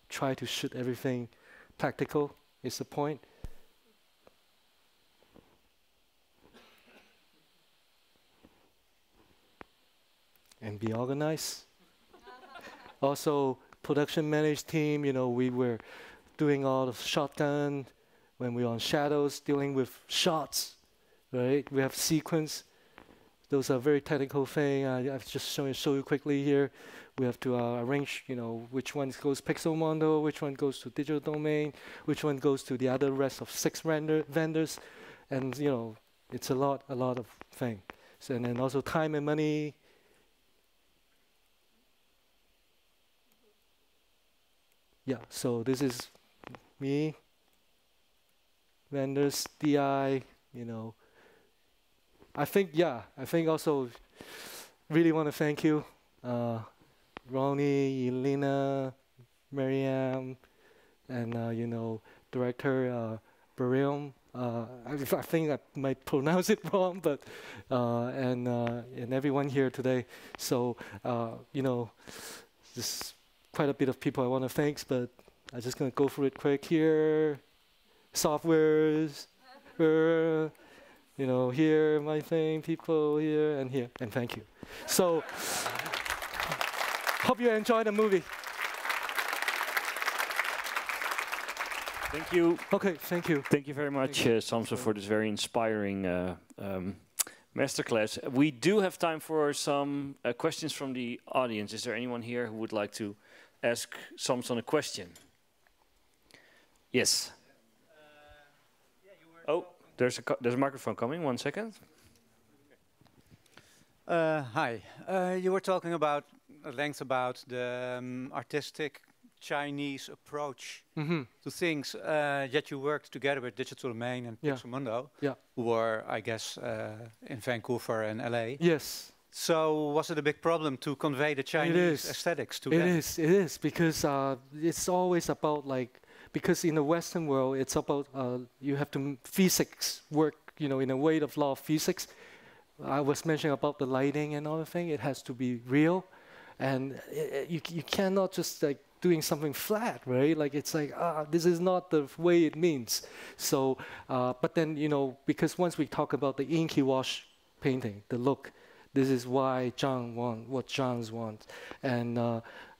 try to shoot everything practical is the point. And be organized. Also, production managed team, you know, we were doing all of shotgun when we were on shadows, dealing with shots, right? We have sequence. Those are very technical things. I've just show you quickly here. We have to arrange, you know, which one goes pixel mondo, which one goes to digital domain, which one goes to the other rest of 6 vendors, and you know, it's a lot of things. So, and then also time and money. Yeah. So this is me, vendors, DI, you know. I think also really want to thank you, Ronnie, Elena, Mariam, and you know, director Barium. I think I might pronounce it wrong, but and everyone here today. So you know, there's quite a bit of people I want to thank, but I'm just gonna go through it quick here. Softwares. You know, here, my thing, people here, and here, and thank you. So, hope you enjoy the movie. Thank you. Okay, thank you. Thank you very much, Samson, for this very inspiring masterclass. We do have time for some questions from the audience. Is there anyone here who would like to ask Samson a question? Yes. Oh. There's a microphone coming. 1 second. Hi. You were talking about at length about the artistic Chinese approach to things. Yet you worked together with Digital Domain and Pixelmundo, who were, I guess, in Vancouver and LA. Yes. So was it a big problem to convey the Chinese aesthetics to them? It is, because it's always about like, because in the Western world, it's about, you have to, physics work, you know, in a way of law of physics. I was mentioning about the lighting and all the thing, it has to be real. And you cannot just like doing something flat, right? Like it's like, this is not the way it means. So, but then, you know, because once we talk about the inky wash painting, the look, this is why Zhang want what Zhang's want. And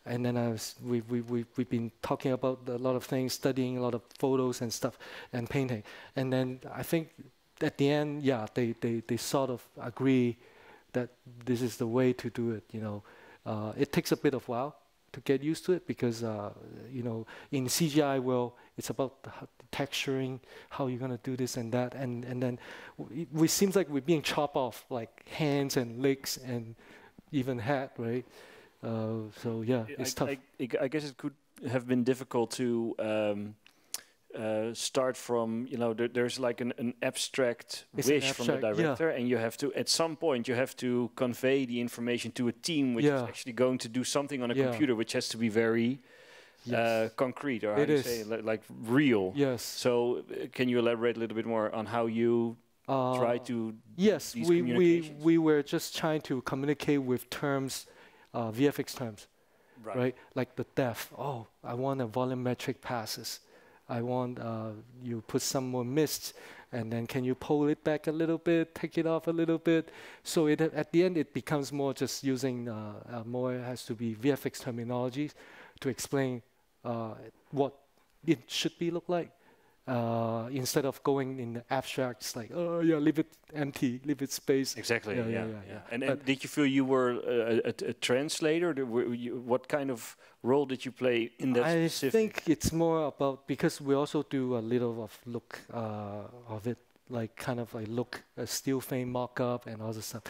then we've been talking about a lot of things, studying a lot of photos and stuff and painting. And then I think at the end, yeah, they sort of agree that this is the way to do it, you know. It takes a bit of while to get used to it because, you know, in CGI world, it's about the texturing, how you're going to do this and that. And then it seems like we're being chopped off, like hands and legs and even head, right? So, yeah, it's tough. I guess it could have been difficult to start from, you know, there's like an abstract wish from the director, and you have to, at some point, you have to convey the information to a team which is actually going to do something on a computer, which has to be very concrete, or how do you say, like real. Yes. So can you elaborate a little bit more on how you try to yes, we were just trying to communicate with terms, VFX terms, right? Like the depth. Oh, I want a volumetric passes. I want you put some more mist, and then can you pull it back a little bit, take it off a little bit? So it, at the end, it becomes more just using more, it has to be VFX terminologies to explain what it should be look like. Instead of going in the abstracts, like, oh yeah, leave it empty, leave it space. Exactly. Yeah. And did you feel you were a translator? What kind of role did you play in that? I think it's more about, because we also do a little of look of it, like kind of like look, a steel frame mock-up and all this stuff.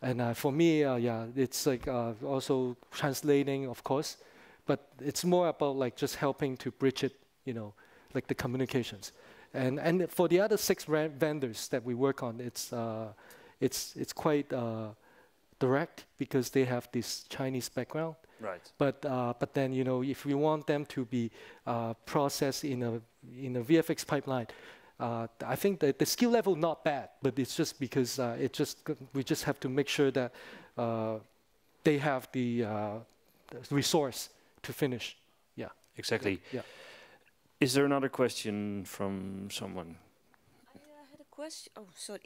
And for me, it's like also translating, of course, but it's more about like just helping to bridge it, you know, like the communications. And for the other 6 vendors that we work on, it's quite direct because they have this Chinese background. Right. But then, you know, if we want them to be processed in a VFX pipeline, I think that the skill level not bad, but it's just because we just have to make sure that they have the resource to finish. Yeah. Exactly. Yeah. Is there another question from someone? I had a question. Oh, sorry.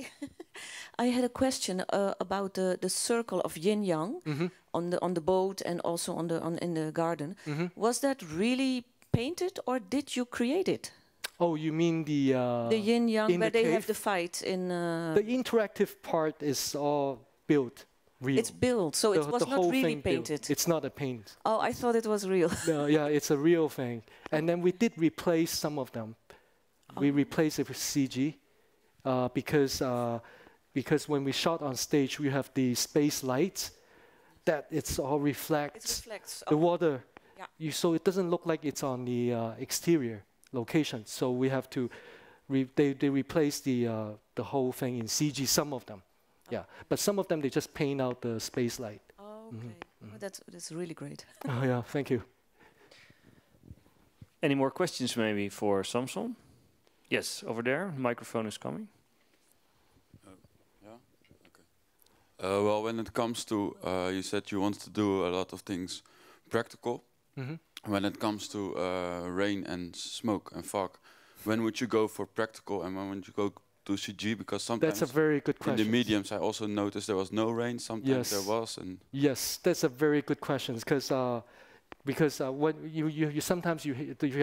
I had a question about the circle of yin yang on the boat and also in the garden. Was that really painted, or did you create it? Oh, you mean the yin yang where they have the fight in? The interactive part is all built. Real. It's built, so it was not really painted. It's not a paint. Oh, I thought it was real. No, yeah, it's a real thing. And then we did replace some of them. We replaced it with CG because when we shot on stage, we have the space lights that it's all reflects the water. Yeah. So it doesn't look like it's on the exterior location. So we have to, they replace the whole thing in CG. Some of them. Yeah, but some of them, they just paint out the space light. Oh, okay. Oh, that's really great. Oh, yeah, thank you. Any more questions maybe for Samson? Yes, over there, the microphone is coming. Yeah, okay. Well, when it comes to, you said you want to do a lot of things practical. When it comes to rain and smoke and fog, when would you go for practical and when would you go to CG? Because sometimes that's a very good question. In the mediums, I also noticed there was no rain. Sometimes there was. And yes, that's a very good question because when you sometimes you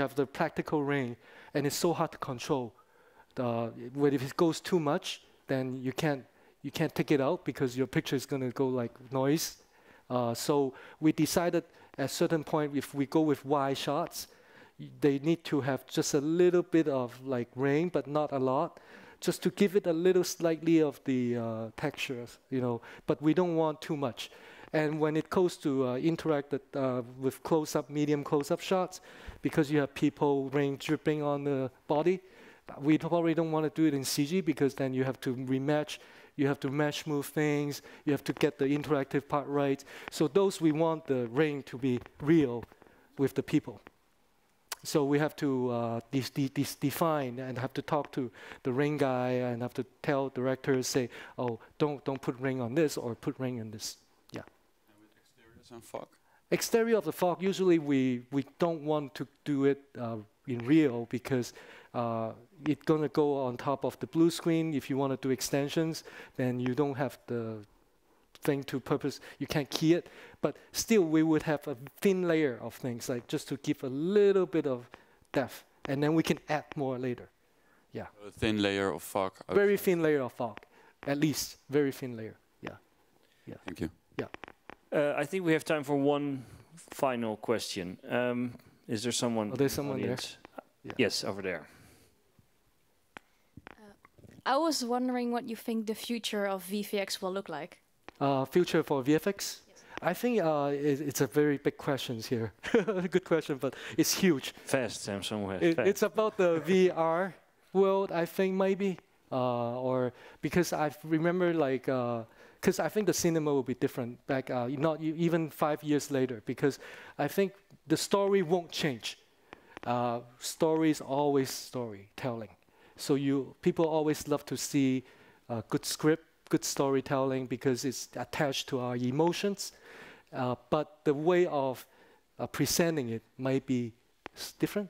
have the practical rain, and it's so hard to control. When if it goes too much, then you can't take it out because your picture is going to go like noise. So we decided at a certain point, if we go with wide shots, they need to have just a little bit of like rain, but not a lot, just to give it a little slightly of the textures, you know. But we don't want too much. And when it goes to interact with close-up, medium close-up shots, because you have people rain dripping on the body, we probably don't want to do it in CG because then you have to rematch, you have to mesh move things, you have to get the interactive part right. So those we want the rain to be real with the people. So we have to define and have to talk to the rain guy and have to tell directors, say, oh, don't put rain on this or put rain on this. Yeah. And with exteriors and fog? Exterior of the fog, usually we don't want to do it in real because it's going to go on top of the blue screen. If you want to do extensions, then you don't have the thing to purpose, you can't key it, but still we would have a thin layer of things, like just to give a little bit of depth, and then we can add more later. Yeah. A thin layer of fog. Very thin layer of fog, at least, very thin layer. Yeah. Yeah. Thank you. Yeah. I think we have time for one final question. Is there someone? Oh, there's someone there. Yeah. Yes, over there. I was wondering what you think the future of VFX will look like. Future for VFX? Yes. I think it's a very big question here. Good question, but it's huge. Fast, Samson. It's about the VR world, I think, maybe. Or because I remember, like, because I think the cinema will be different back, not even 5 years later, because I think the story won't change. Story is always storytelling. So people always love to see a good script, good storytelling, because it's attached to our emotions. But the way of presenting it might be different.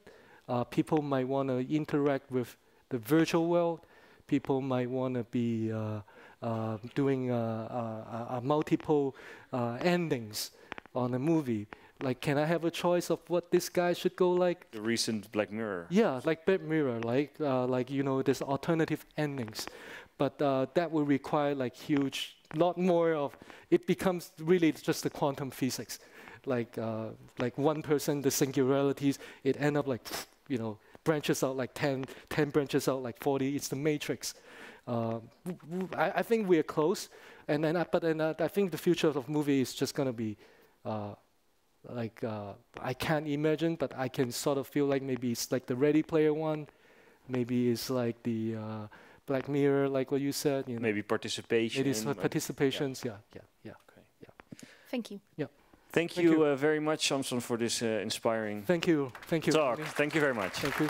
People might want to interact with the virtual world. People might want to be doing multiple endings on a movie. Like, can I have a choice of what this guy should go like? The recent Black Mirror. Yeah, like Black Mirror, like you know, there's alternative endings. But that will require like huge, lot more of, it becomes really just the quantum physics. Like one person, the singularities, it end up like, you know, branches out like 10 branches out like 40, it's the matrix. I think we are close, and then I think the future of movie is just gonna be, I can't imagine, but I can sort of feel like maybe it's like the Ready Player One, maybe it's like the Black Mirror, like what you said. You know. Maybe participation. It is participations, yeah. Okay. Yeah. Thank you. Yeah. Thank you very much, Samson, for this inspiring Thank you. talk. Thank you very much. Thank you.